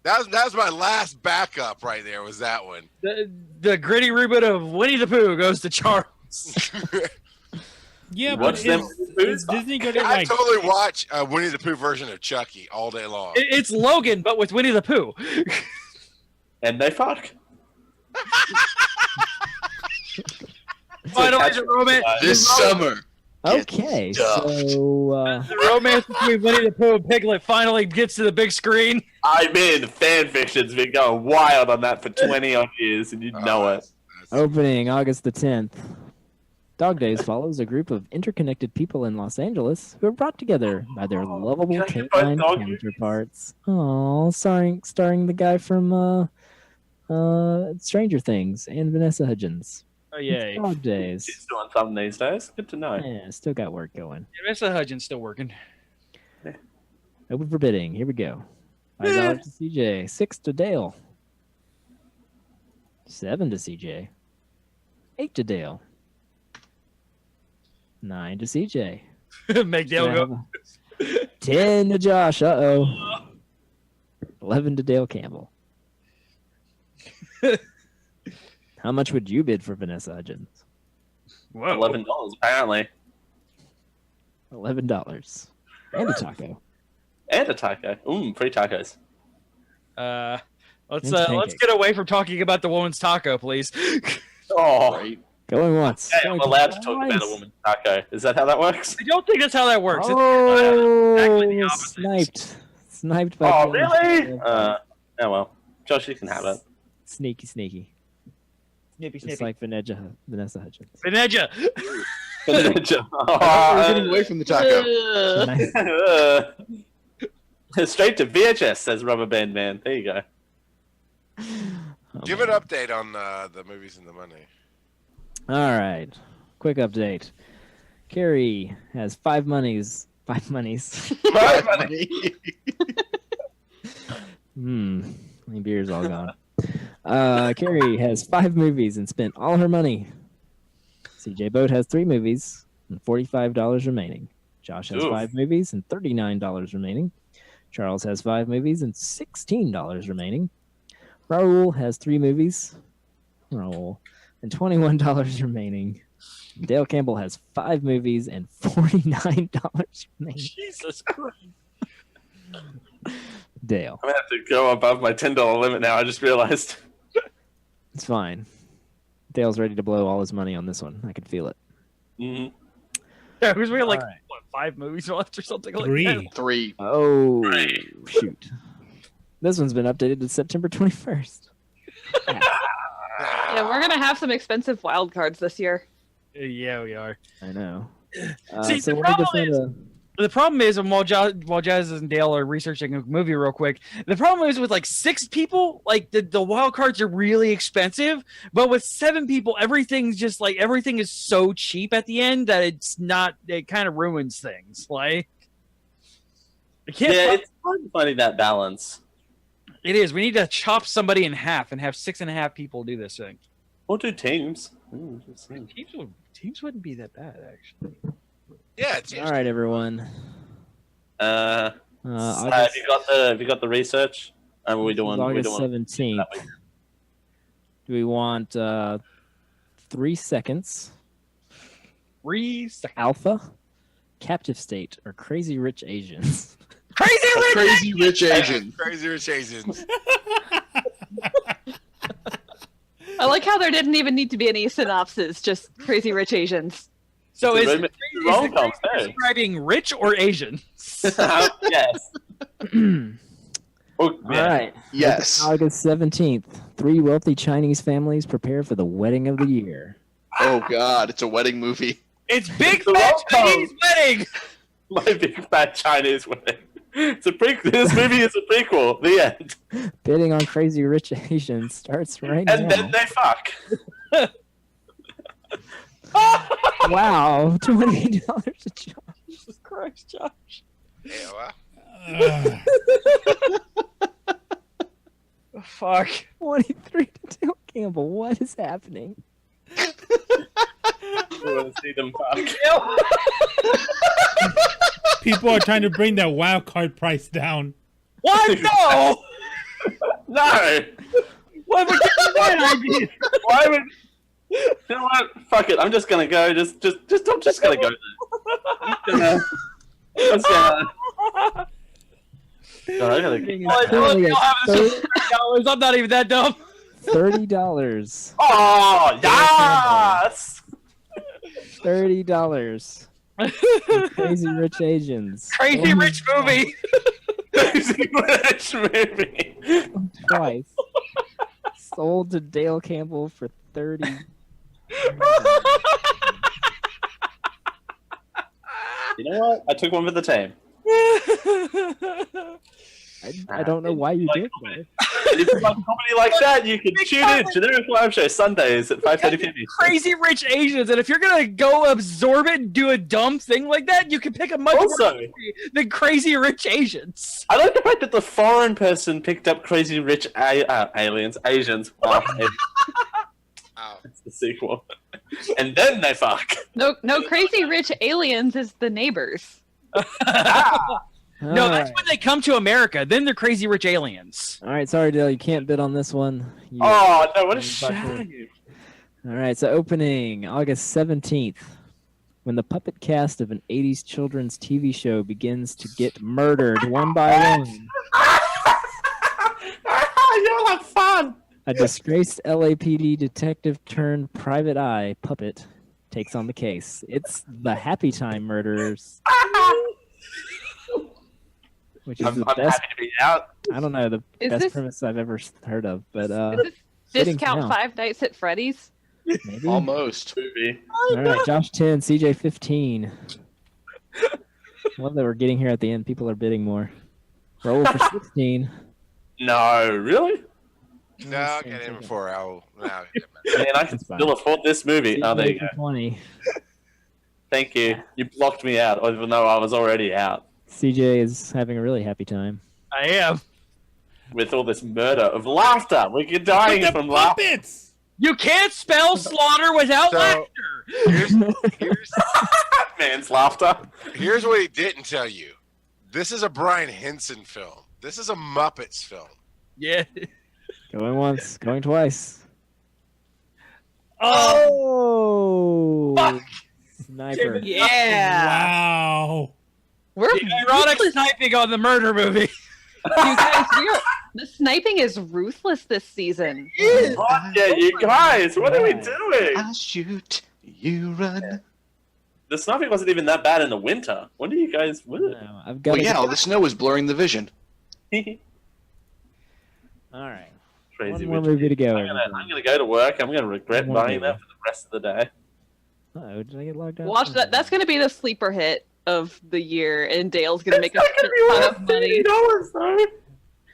That was my last backup right there. Was that one? the gritty reboot of Winnie the Pooh goes to Charles. Yeah, Watch but them is Disney gonna I like? totally watch a Winnie the Pooh version of Chucky all day long. It's Logan, but with Winnie the Pooh. And they fuck. Finally, the romance. This summer. Okay, so The romance between Winnie the Pooh and Piglet finally gets to the big screen. I mean, fan fiction's been going wild on that for 20 odd years, and you know it. opening August the 10th. Dog Days follows a group of interconnected people in Los Angeles who are brought together by their lovable Can I get canine both dog movies? counterparts. Oh, starring the guy from Stranger Things and Vanessa Hudgens. Oh, yay. Dog Days. She's doing something these days. Good to know. Yeah, still got work going. Vanessa Hudgens still working. Open for bidding. Here we go. $5 to CJ. 6 to Dale. 7 to CJ. 8 to Dale. 9 to CJ. Make Dale go. 10 to Josh. 11 to Dale Campbell. How much would you bid for Vanessa Hudgens? Whoa. $11 apparently, $11. And a taco. and a taco. Free tacos. Let's It's let's pancakes. get away from talking about the woman's taco, please. Oh, Right. Going once. hey, I'm Going allowed to talk twice. about a woman's taco. Is that how that works? I don't think that's how that works. Oh, exactly the opposite. Sniped by Oh, Josh. really? Oh well, Josh, you can have it. Sneaky. Snippy, Just snippy. like Vanessa Hudgens. Veneja. We're getting away from the taco. Straight to VHS, says Rubber Band Man. There you go. Oh, Give man. an update on the movies and the money. All right. Quick update. Kerry has 5 monies. 5 monies. My beer's all gone. Kerry has 5 movies and spent all her money. CJ Boat has 3 movies and $45 remaining. Josh has Oof. 5 movies and $39 remaining. Charles has 5 movies and $16 remaining. Raul has 3 movies. Raul. And $21 remaining. Dale Campbell has 5 movies and $49 remaining. Jesus Christ. Dale. I'm gonna have to go above my $10 limit now. I just realized. It's fine. Dale's ready to blow all his money on this one. I can feel it. Mhm. Yeah, who's we like All right. what, 5 movies left or something like 3. that. 3. Oh, shoot. This one's been updated to September 21st. Yeah, we're gonna have some expensive wild cards this year. Yeah, we are. I know. See, so the we'll need to problem find is- a- The problem is, while Jazz and Dale are researching a movie real quick, the problem is with like 6 people, like the wild cards are really expensive, but with 7 people, everything is so cheap at the end that it kind of ruins things. Like, I can't. Yeah, it's hard finding that balance. It is. We need to chop somebody in half and have 6.5 people do this thing. We'll do teams. Teams wouldn't be that bad, actually. Yeah, it's All right, everyone. Have August, you got the research? Are we doing? August we doing 17th. Do we want 3 seconds, Alpha, Captive State, or Crazy Rich Asians? Crazy Rich Asian. Crazy Rich Asians. I like how there didn't even need to be any synopsis, just Crazy Rich Asians. So It's is a the rom-com, Crazy describing rich or Asian? Yes. Oh, All right. Yes. August 17th. 3 wealthy Chinese families prepare for the wedding of the year. Oh God, it's a wedding movie. It's Big It's a Fat rom-com. Chinese Wedding! My big fat Chinese wedding. It's a prequel. This movie is a prequel. The end. Bidding on Crazy Rich Asians starts right And now. then they fuck. Wow, $28 a job. Jesus Christ, Josh. Yeah, well. Fuck. 23 to Dale Campbell. What is happening? We want to see them fuck. People are trying to bring that wild card price down. What? No! No. Why would you do that idea? Why would? You know what? Fuck it. I'm just gonna go. I'm just gonna go there. I'm just gonna. No, I gotta get. Currently at $30. I'm not even that dumb. $30. Oh yes! $30. Crazy Rich Asians. Crazy Rich movie. Crazy Rich movie. Twice. Sold to Dale Campbell for $30. You know what? I took one for the team. I don't know why you did that. If you like comedy like that, you can tune in. Generic Live Show Sundays at 5:30 p.m. Crazy Rich Asians, and if you're gonna go absorb it and do a dumb thing like that, you can pick a much Also- worse movie than Crazy Rich Asians. I like the fact that the foreign person picked up Crazy Rich Asians. Oh, it's the sequel. And then they fuck. No, Crazy Rich Aliens is the neighbors. No, All that's right. when they come to America. Then they're Crazy Rich Aliens. All right, sorry, Dale, you can't bid on this one. Oh no! What a Buckley. shame. All right, so opening August 17th, when the puppet cast of an 80s children's TV show begins to get murdered one by one. You'll have fun. A disgraced LAPD detective turned private eye puppet takes on the case. It's the Happy Time Murderers, which is I'm the best. happy to be out. I don't know the Is best this- premise I've ever heard of, but Is this fitting discount count. 5 Nights at Freddy's? maybe. Almost. Movie. All right, Josh 10, CJ 15. Love that we're getting here at the end. People are bidding more. Roll for 16. No, really? No, get in before Raul. No. Man, I can That's fine. still afford this movie. Oh, there you go. CJ for 20. Thank you. You blocked me out, even though I was already out CJ is having a really happy time. I am. with all this murder of laughter. We're dying The from laughter. puppets! You can't spell slaughter without So- laughter. Here's Man's laughter. here's what he didn't tell you. This is a Brian Henson film. This is a Muppets film. Yeah. Going once, going twice. Oh. Oh! Sniper. Yeah. Wow. We're Ironic sniping on the murder movie. You guys, the sniping is ruthless this season. Oh, yeah, you guys, what are we doing? I shoot, you run. The sniping wasn't even that bad in the winter. When do you guys win it? No, I've got Well, yeah, all the snow was blurring the vision. All right. Crazy One more Richard. movie to go. I'm gonna go to work. I'm gonna regret One more buying that movie. for the rest of the day. Oh, did I get logged out? Watch that. That's going to be the sleeper hit of the year, and Dale's going to make a It's not shit gonna ton be of money. $30 though.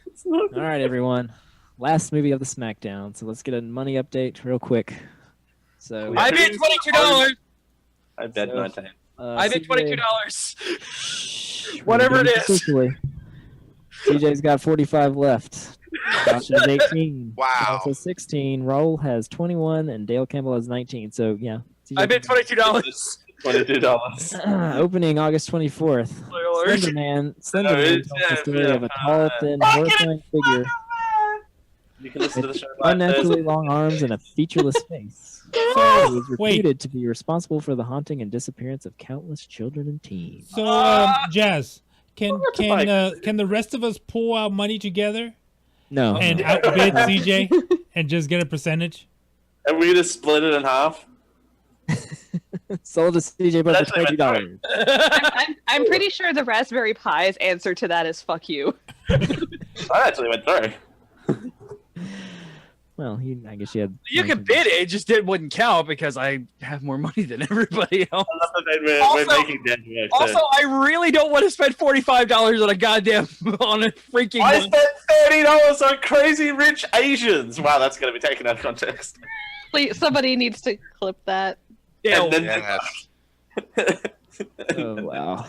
It's not. All right, everyone. Last movie of the SmackDown. So let's get a money update real quick. So I I bid $22. I bet So- 19. I bid CJ $22. Whatever it is. officially. CJ's got 45 left. Josh has 18. Wow. Charles has 16. Raul has 21, and Dale Campbell has 19. So yeah. CJ I bid $22. $22. Opening August 24th. Slender Man tells the story of a tall, thin, horrifying figure You can listen to the with show right unnaturally long arms and a featureless face. Who is reputed to be responsible for the haunting and disappearance of countless children and teens. So, Jazz, can the rest of us pull our money together No. and outbid CJ and just get a percentage? And we're gonna split it in half. Sold to CJ Buck That's for what I meant, $20. I'm pretty sure the Raspberry Pi's answer to that is fuck you. I actually went through. Well, I guess you had. You can bid it, just wouldn't count because I have more money than everybody else. I love that we're Also- making dead work. Also, I really don't want to spend $45 on a goddamn on a freaking. I spent $30 on Crazy Rich Asians. Wow, that's gonna be taken out of context. Please, somebody needs to clip that. Yeah, And then- Yes. Oh, wow.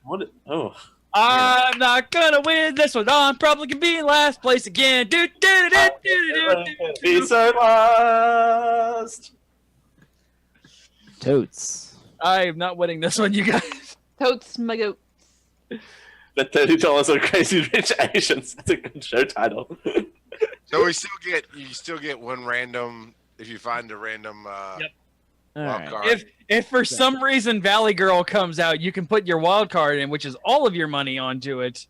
What? Oh. I'm not gonna win this one. I'm probably gonna be in last place again. Do do do do do do. Be so lost. Totes. I am not winning this one, you guys. Totes my goat. The $30 on Crazy Rich Asians. That's a good show title. So you still get one random if you find a random Yep. All wild right. card. If for some reason Valley Girl comes out, you can put your wild card in, which is all of your money onto it.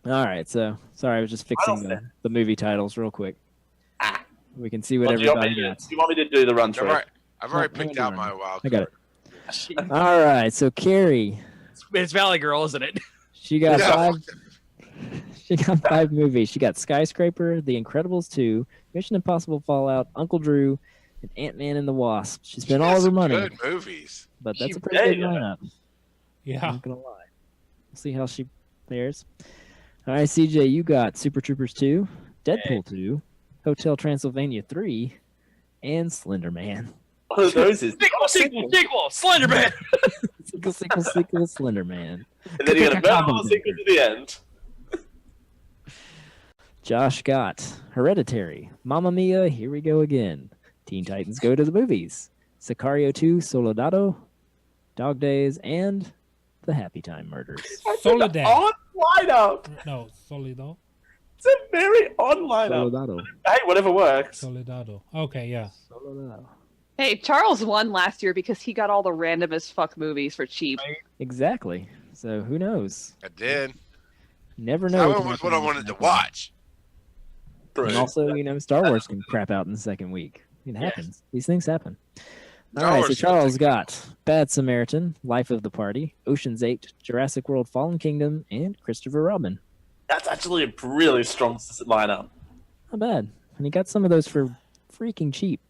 All right. So, sorry, I was just fixing the movie titles real quick. Ah. We can see what Well, do you want everybody me gets. to do the run I've through? already, I've already No, picked no, out no. my wild I card. got it. All right. So, Carrie, It's Valley Girl, isn't it? she got Yeah. five. She got 5 movies. She got Skyscraper, The Incredibles 2, Mission Impossible Fallout, Uncle Drew, and Ant-Man and the Wasp. She spent all of her Some money, Good movies. but that's She- a pretty good yeah. lineup. I'm Yeah. not gonna lie. We'll see how she fares. All right, CJ, you got Super Troopers 2, Deadpool 2, Hotel Transylvania 3, and Slender Man. One of those is Sequel, Slender Man. Sequel, Slender Man. and then you got a Marvel sequel to the end. Josh got Hereditary, Mamma Mia, Here We Go Again, Teen Titans Go to the Movies, Sicario 2, Soldado, Dog Days, and The Happy Time Murders. Soledad. Odd lineup. No, Solido. It's a very odd lineup. Soldado. Hey, whatever works. Soledado. Okay, yeah. Soldado. Hey, Charles won last year because he got all the random as fuck movies for cheap. Exactly. So who knows? I did. Never know. That what one can was happen what I in wanted the to second watch. week. And also, Star Wars can crap out in the second week. It happens. These things happen. All Star right, so Wars Charles got Bad Samaritan, Life of the Party, Ocean's 8, Jurassic World Fallen Kingdom, and Christopher Robin. That's actually a really strong lineup. Not bad. And he got some of those for freaking cheap.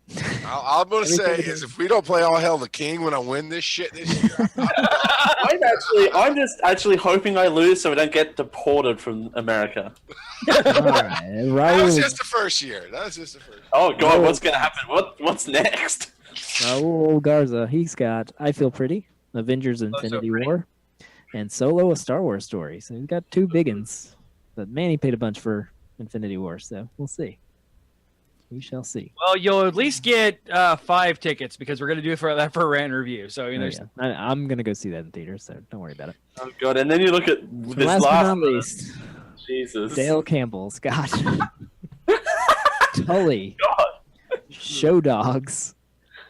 All I'm going to say is if we don't play All Hell the King when I win this shit this year, I'm just actually hoping I lose so I don't get deported from America. All right, that was Raul, just the first year. That was just the first. Oh god, what's gonna happen? What's next? Raul Garza, he's got I Feel Pretty, Avengers Infinity War, and Solo, A Star Wars Story. So he's got 2 big ones. But man, he paid a bunch for Infinity War, so we'll see. We shall see. Well, you'll at least get 5 tickets because we're gonna do that for a rant review. So Oh, there's yeah. I'm going to go see that in theaters, so don't worry about it. Oh god, and then you look at And this last but last not least, Jesus. Dale Campbell, Scott, Tully, God. Show Dogs,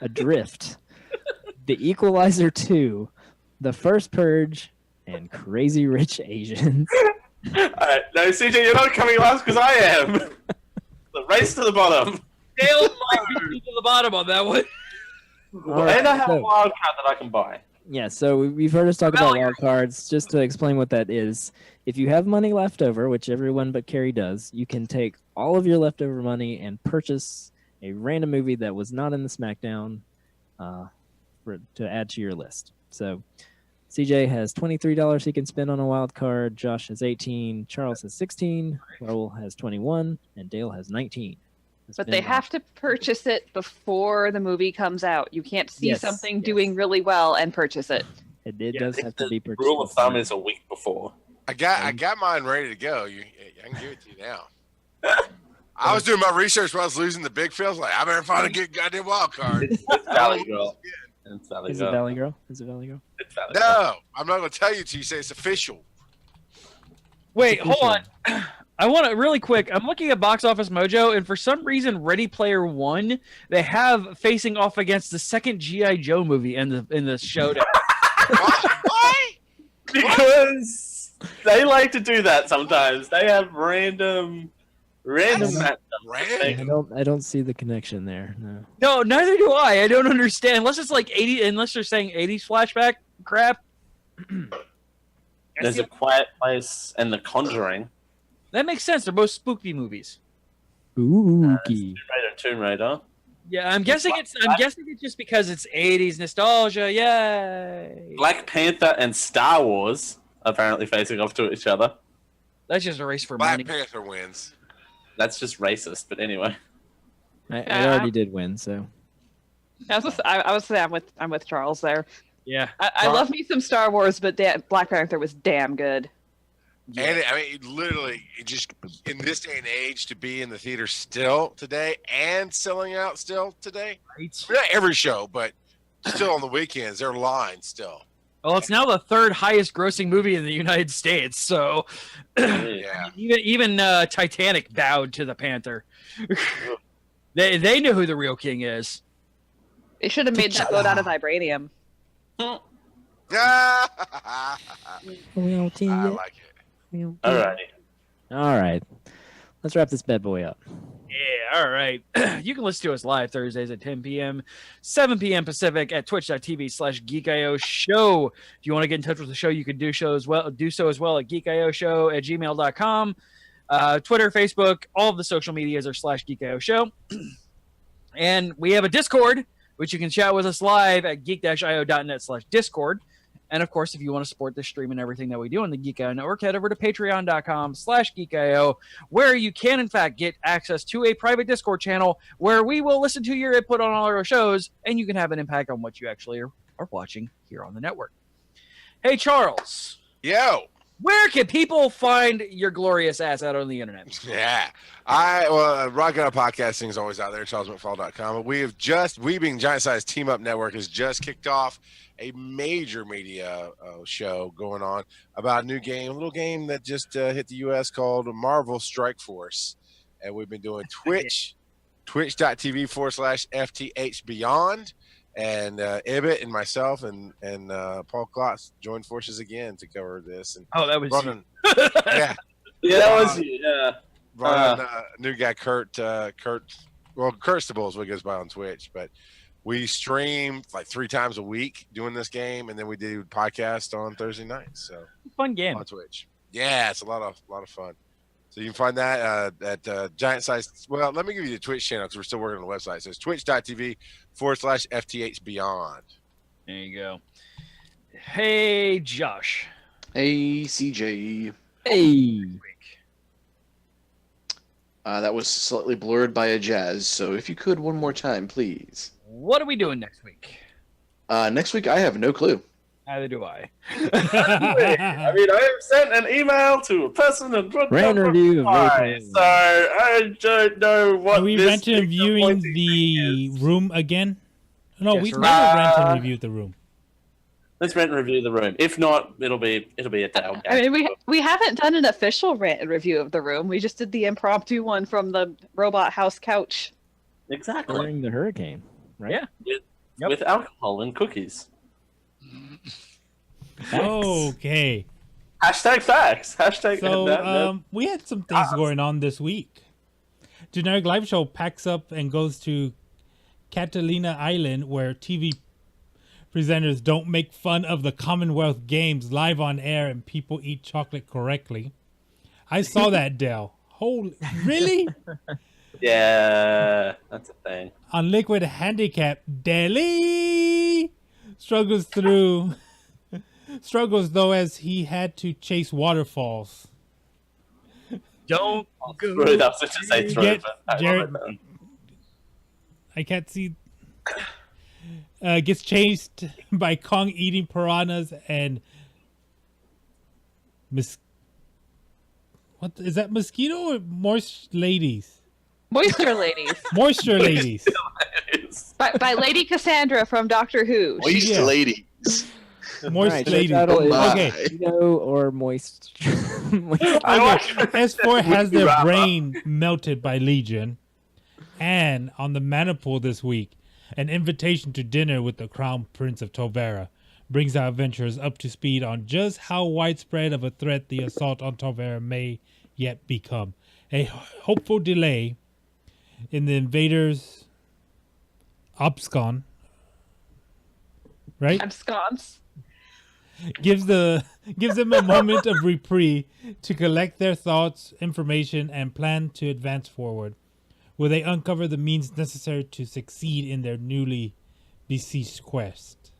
Adrift, The Equalizer 2, The First Purge, and Crazy Rich Asians. Alright, no CJ, you're not coming last because I am. The race to the bottom. Dale might be to the bottom on that one. And I have a wild card that I can buy. Yeah, so we've heard us talk about wild cards. Just to explain what that is, if you have money left over, which everyone but Kerry does, you can take all of your leftover money and purchase a random movie that was not in the Smackdown to add to your list. So CJ has $23 he can spend on a wild card, Josh has 18, Charles has 16, Raul has 21, and Dale has 19. But they have to purchase it before the movie comes out. You can't see something doing really well and purchase it. It does have to be purchased. Rule of thumb is a week before. I got mine ready to go. I can give it to you now. I was doing my research when I was losing the big fields. Like, I better find a good goddamn wild card. It's Valley Girl. It's Valley Is it Valley Girl? Is it Valley Girl? It's Valley Girl. No, I'm not going to tell you till you say it's official. Wait, hold on. I want to really quick. I'm looking at Box Office Mojo, and for some reason, Ready Player One they have facing off against the second GI Joe movie in the showdown. Why? Because they like to do that sometimes. They have random matchups. I don't see the connection there. No. No, neither do I. I don't understand. Unless it's like 80, unless they're saying 80s flashback crap. There's a Quiet Place and The Conjuring. That makes sense. They're both spooky movies. Spooky. Tomb Raider. Yeah, I'm guessing it's just because it's 80s nostalgia. Yay! Black Panther and Star Wars apparently facing off to each other. That's just a race for Black money. Panther wins. That's just racist, but anyway. I already did win, so. I was say I'm with Charles there. Yeah, I love me some Star Wars, but Black Panther was damn good. Yeah. And it just in this day and age to be in the theater still today and selling out still today. Right. Not every show, but still on the weekends, they're lined still. Well, it's now the third highest grossing movie in the United States, so Yeah. even Titanic bowed to the Panther. They knew who the real king is. They should have made that boat out of vibranium. I All like it. Alrighty. right. Let's wrap this bad boy up. Yeah, all right. You can listen to us live Thursdays at 10 p.m., 7 p.m. Pacific at twitch.tv/GeekIO show. If you want to get in touch with the show, you can do so as well at geekioshow@gmail.com. Twitter, Facebook, all of the social medias are /GeekIO show. And we have a Discord, which you can chat with us live at geek-io.net/Discord. And of course, if you want to support this stream and everything that we do on the Geek IO Network, head over to patreon.com/GeekIO, where you can, in fact, get access to a private Discord channel where we will listen to your input on all our shows, and you can have an impact on what you actually are watching here on the network. Hey, Charles. Yo. Where can people find your glorious ass out on the internet? Yeah. Rockin' Out Podcasting is always out there, CharlesMcFall.com. We being Giant Size Team Up Network has just kicked off a major media show going on about a new game, a little game that just hit the U.S. called Marvel Strike Force. And we've been doing twitch.tv/FTH Beyond. And Ibbot and myself and Paul Klotz joined forces again to cover this. And that was running, Yeah, that was you. Yeah. Running new guy Kurt Stable is what goes by on Twitch, but we stream like 3 times a week doing this game, and then we do podcast on Thursday nights. So fun game on Twitch. Yeah, it's a lot of fun. So you can find that at Giant Size. Well, let me give you the Twitch channel because we're still working on the website. So it's twitch.tv/FTH Beyond. There you go. Hey, Josh. Hey, CJ. Hey. That was slightly blurred by a jazz, so if you could one more time, please. What are we doing next week? Next week, I have no clue. Neither do I. I mean, I have sent an email to a person and put Random review of so I don't know what. Are we renting and viewing the room again? No, Yes, we right. never rent and reviewed the room. Let's rent and review the room. If not, it'll be a Dale. I mean, we haven't done an official rant and review of the room. We just did the impromptu one from the robot house couch. Exactly. During the hurricane, right? Yeah. With alcohol and cookies. Okay. Hashtag facts. Hashtag. So we had some things going on this week. Generic Live Show packs up and goes to Catalina Island, where TV presenters don't make fun of the Commonwealth Games live on air and people eat chocolate correctly. I saw that, Dell. Holy, really? Yeah, that's a thing. On Liquid Handicap, Deli struggles though as he had to chase waterfalls. Don't go. Really, that's such a say throw, Get but I Jared- love it, I can't see. Gets chased by Kong eating piranhas and what is that? Mosquito or moist ladies? Moisture Ladies. Moisture ladies. by Lady Cassandra from Doctor Who. Moist Yeah. ladies. Moist Right, so ladies. title is Okay. Mosquito or moist. S4 has their brain melted by Legion. And on the Maniple this week, an invitation to dinner with the Crown Prince of Tovera brings our adventurers up to speed on just how widespread of a threat the assault on Tovera may yet become. A hopeful delay in the invaders' abscon, right? Absconce. gives them a moment of reprieve to collect their thoughts, information, and plan to advance forward. Will they uncover the means necessary to succeed in their newly besieged quest?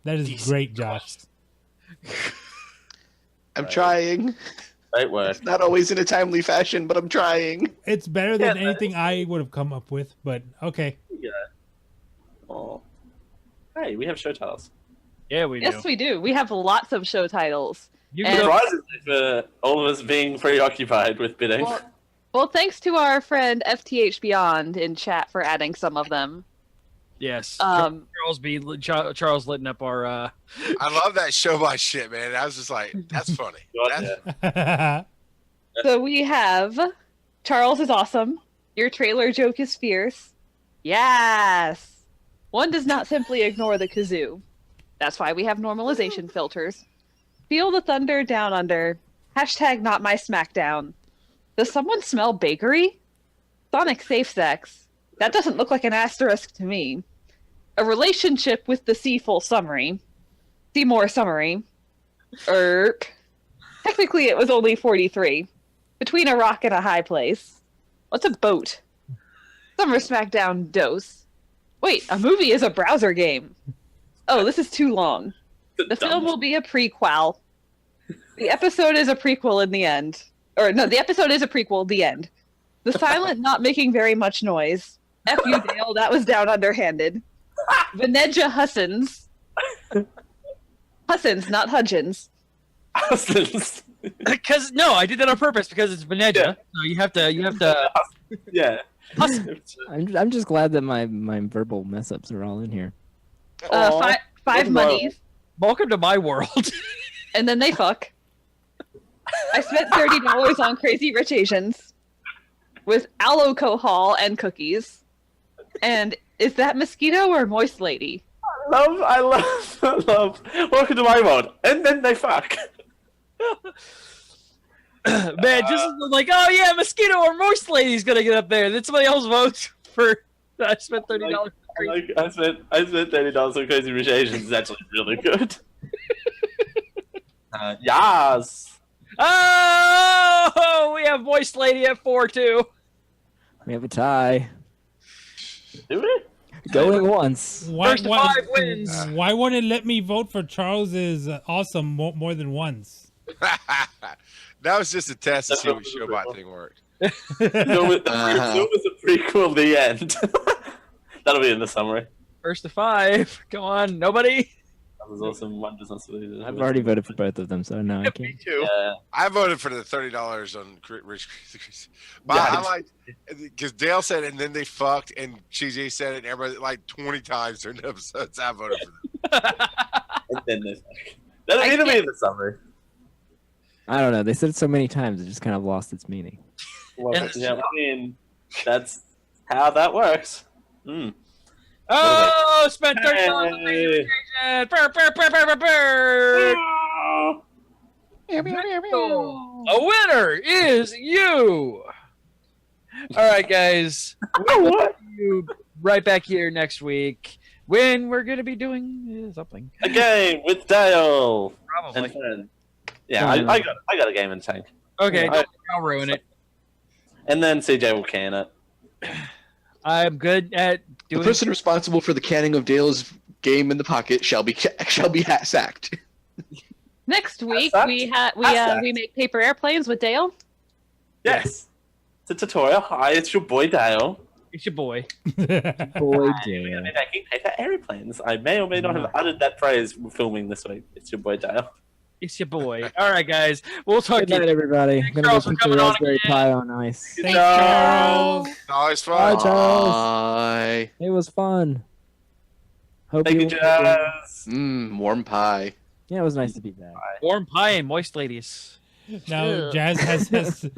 That is great, Josh. I'm trying. Great work. Not always in a timely fashion, but I'm trying. It's better than anything I would have come up with, but okay. Yeah. Oh. Hey, we have show titles. Yeah, we do. Yes, we do. We have lots of show titles. You And- can Surprisingly for all of us being preoccupied with bidding. Well, thanks to our friend FTH Beyond in chat for adding some of them. Yes. Um, Charles lighting up our. I love that show by shit, man. I was just like, that's funny. That's, So we have Charles is awesome. Your trailer joke is fierce. Yes. One does not simply ignore the kazoo. That's why we have normalization filters. Feel the thunder down under. Hashtag not my smackdown. Does someone smell bakery? Sonic safe sex. That doesn't look like an asterisk to me. A relationship with the Seafull summary. Seymour summary. Technically it was only 43. Between a rock and a high place. What's a boat? Summer Smackdown dose. Wait, a movie is a browser game. Oh, this is too long. The film will be a prequel. The episode is a prequel in the end. Or no, the episode is a prequel, the end. The silent not making very much noise. F you, Dale, that was down underhanded. Veneja Hussins. Hussins, not Hudgens. Hussins. Because no, I did that on purpose because it's Veneja. Yeah. So you have to. Yeah. I'm just glad that my verbal mess ups are all in here. Five monies. Welcome to my world. And then they fuck. I spent $30 on Crazy Rich Asians with alcohol and cookies. And is that mosquito or moist lady? I love. Welcome to my world. And then they fuck. Man, just like, oh yeah, mosquito or moist lady's gonna get up there. Then somebody else votes for. I spent $30. I spent $30 on Crazy Rich Asians. It's actually really good. Yes. Oh, we have moist lady at 4 too. We have a tie. Do we? Going once. First to 5 wins. Why won't it let me vote for Charles's awesome more than once? that was just a test to see if the Showbot thing worked. Film was a prequel. The end. That'll be in the summary. First to 5. Come on, nobody. That was awesome. One does not see I've already voted for both of them, so no, I Me can't. too. Yeah. I voted for the $30 on Rich. But I like because Dale said it, and then they fucked, and CJ said it, and everybody like 20 times during the episodes. I voted for them. And then they fuck. That'll be in the summary. I don't know. They said it so many times, it just kind of lost its meaning. Well, yeah, I mean, that's how that works. Mm. Oh, spent $30 on Crazy Rich Asians. Burr, burr, burr, burr, burr, burr. A winner is you. All right, guys. We'll see you right back here next week when we're going to be doing something. A game with Dale. Probably. And yeah, I got a game in tank. Okay, Yeah, I'll ruin it. And then CJ will can it. I'm good at The doing. person responsible for the canning of Dale's game in the pocket shall be sacked. Next week that? we That's we make paper airplanes with Dale. Yes. It's a tutorial. Hi, it's your boy Dale. It's your boy. Boy, We're Dale. gonna be making paper airplanes. I may or may not have added that phrase filming this week. It's your boy Dale. It's your boy. All right, guys. We'll talk Good to night, you. everybody. I'm gonna go Charles, for put the coming on Raspberry again. Pi on ice. Thanks, Charles. Always Bye, fun. Charles. Bye. It was fun. Hope Thank you, Jazz. Warm pie. Yeah, it was nice to be back. Warm pie and moist ladies. Now Jazz has Crazy to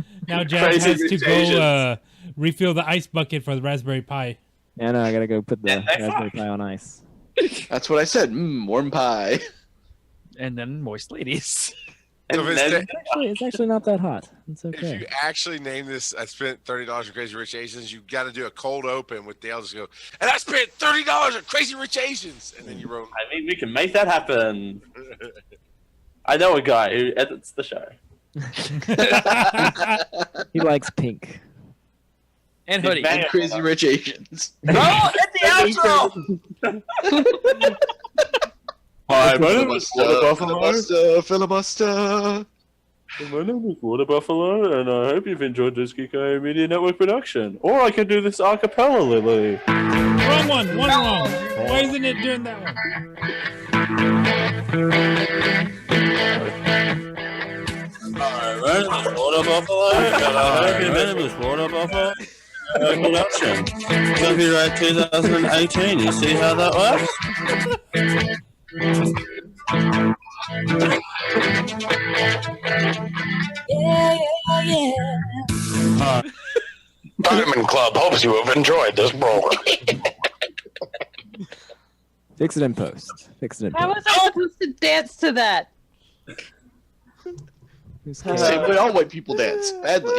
Rich go Asians. refill the ice bucket for the Raspberry Pi. Yeah, no, I gotta go put the And they Raspberry fuck. Pi on ice. That's what I said. Warm pie. And then moist ladies. So And if it's then- It's actually not that hot. It's If okay. you actually name this, I spent $30 on Crazy Rich Asians. You got to do a cold open with Dale. Just go, and I spent $30 on Crazy Rich Asians, and then you wrote. I mean, we can make that happen. I know a guy who edits the show. He likes pink. And hoodie. Bang. And Crazy Rich Asians. Oh, hit the outro! Hi, my name is Water Buffalo. Filibuster, filibuster. My name is Water Buffalo, and I hope you've enjoyed this Geek I Media Network production. Or I can do this a cappella, Lily. Wrong one wrong. Why isn't it doing that one? Hi, my name is Water Buffalo, and I hope your name is Water Buffalo. Production. Copyright 2018. You see how that works? Diamond Club hopes you have enjoyed this program. Fix it in post. Fix it in How post. was I supposed to dance to that? Who's Same scared? way all white people dance. Badly.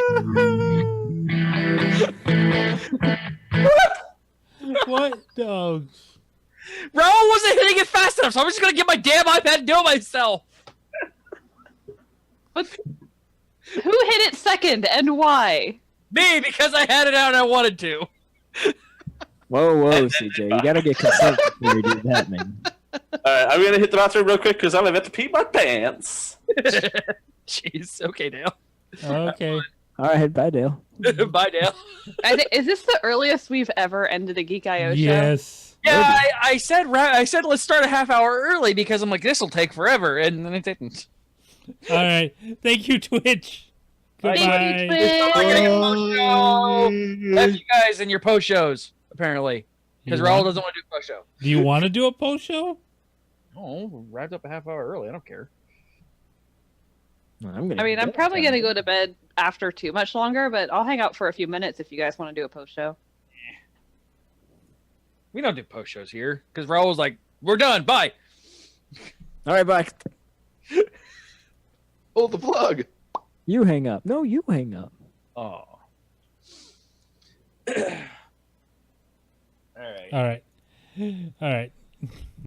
What dog? Raul wasn't hitting it fast enough, so I'm just gonna get my damn iPad and do it myself. Who hit it second and why? Me, because I had it out and I wanted to. Whoa, CJ. You gotta get consent before you do that, man. Alright, I'm gonna hit the bathroom real quick because I'm about to pee my pants. Jeez. Okay, Dale. Okay. All right, bye, Dale. Bye, Dale. Is this the earliest we've ever ended a Geek IO show? Yes. Yeah, I said let's start a half hour early because I'm like this will take forever, and then it didn't. All right. Thank you, Twitch. Thank Goodbye. you, Twitch. We're gonna get post show. That's you guys and your post shows apparently, because You Raul want- doesn't want to do a post show. Do you want to do a post show? Oh, wrapped up a half hour early. I don't care. I'm gonna. I mean, I'm get probably that. gonna go to bed after too much longer, but I'll hang out for a few minutes if you guys want to do a post show. We don't do post shows here because Raul was like, "We're done. Bye." All right, bye. Pull the plug. You hang up. No, you hang up. Oh. All right. All right. All right.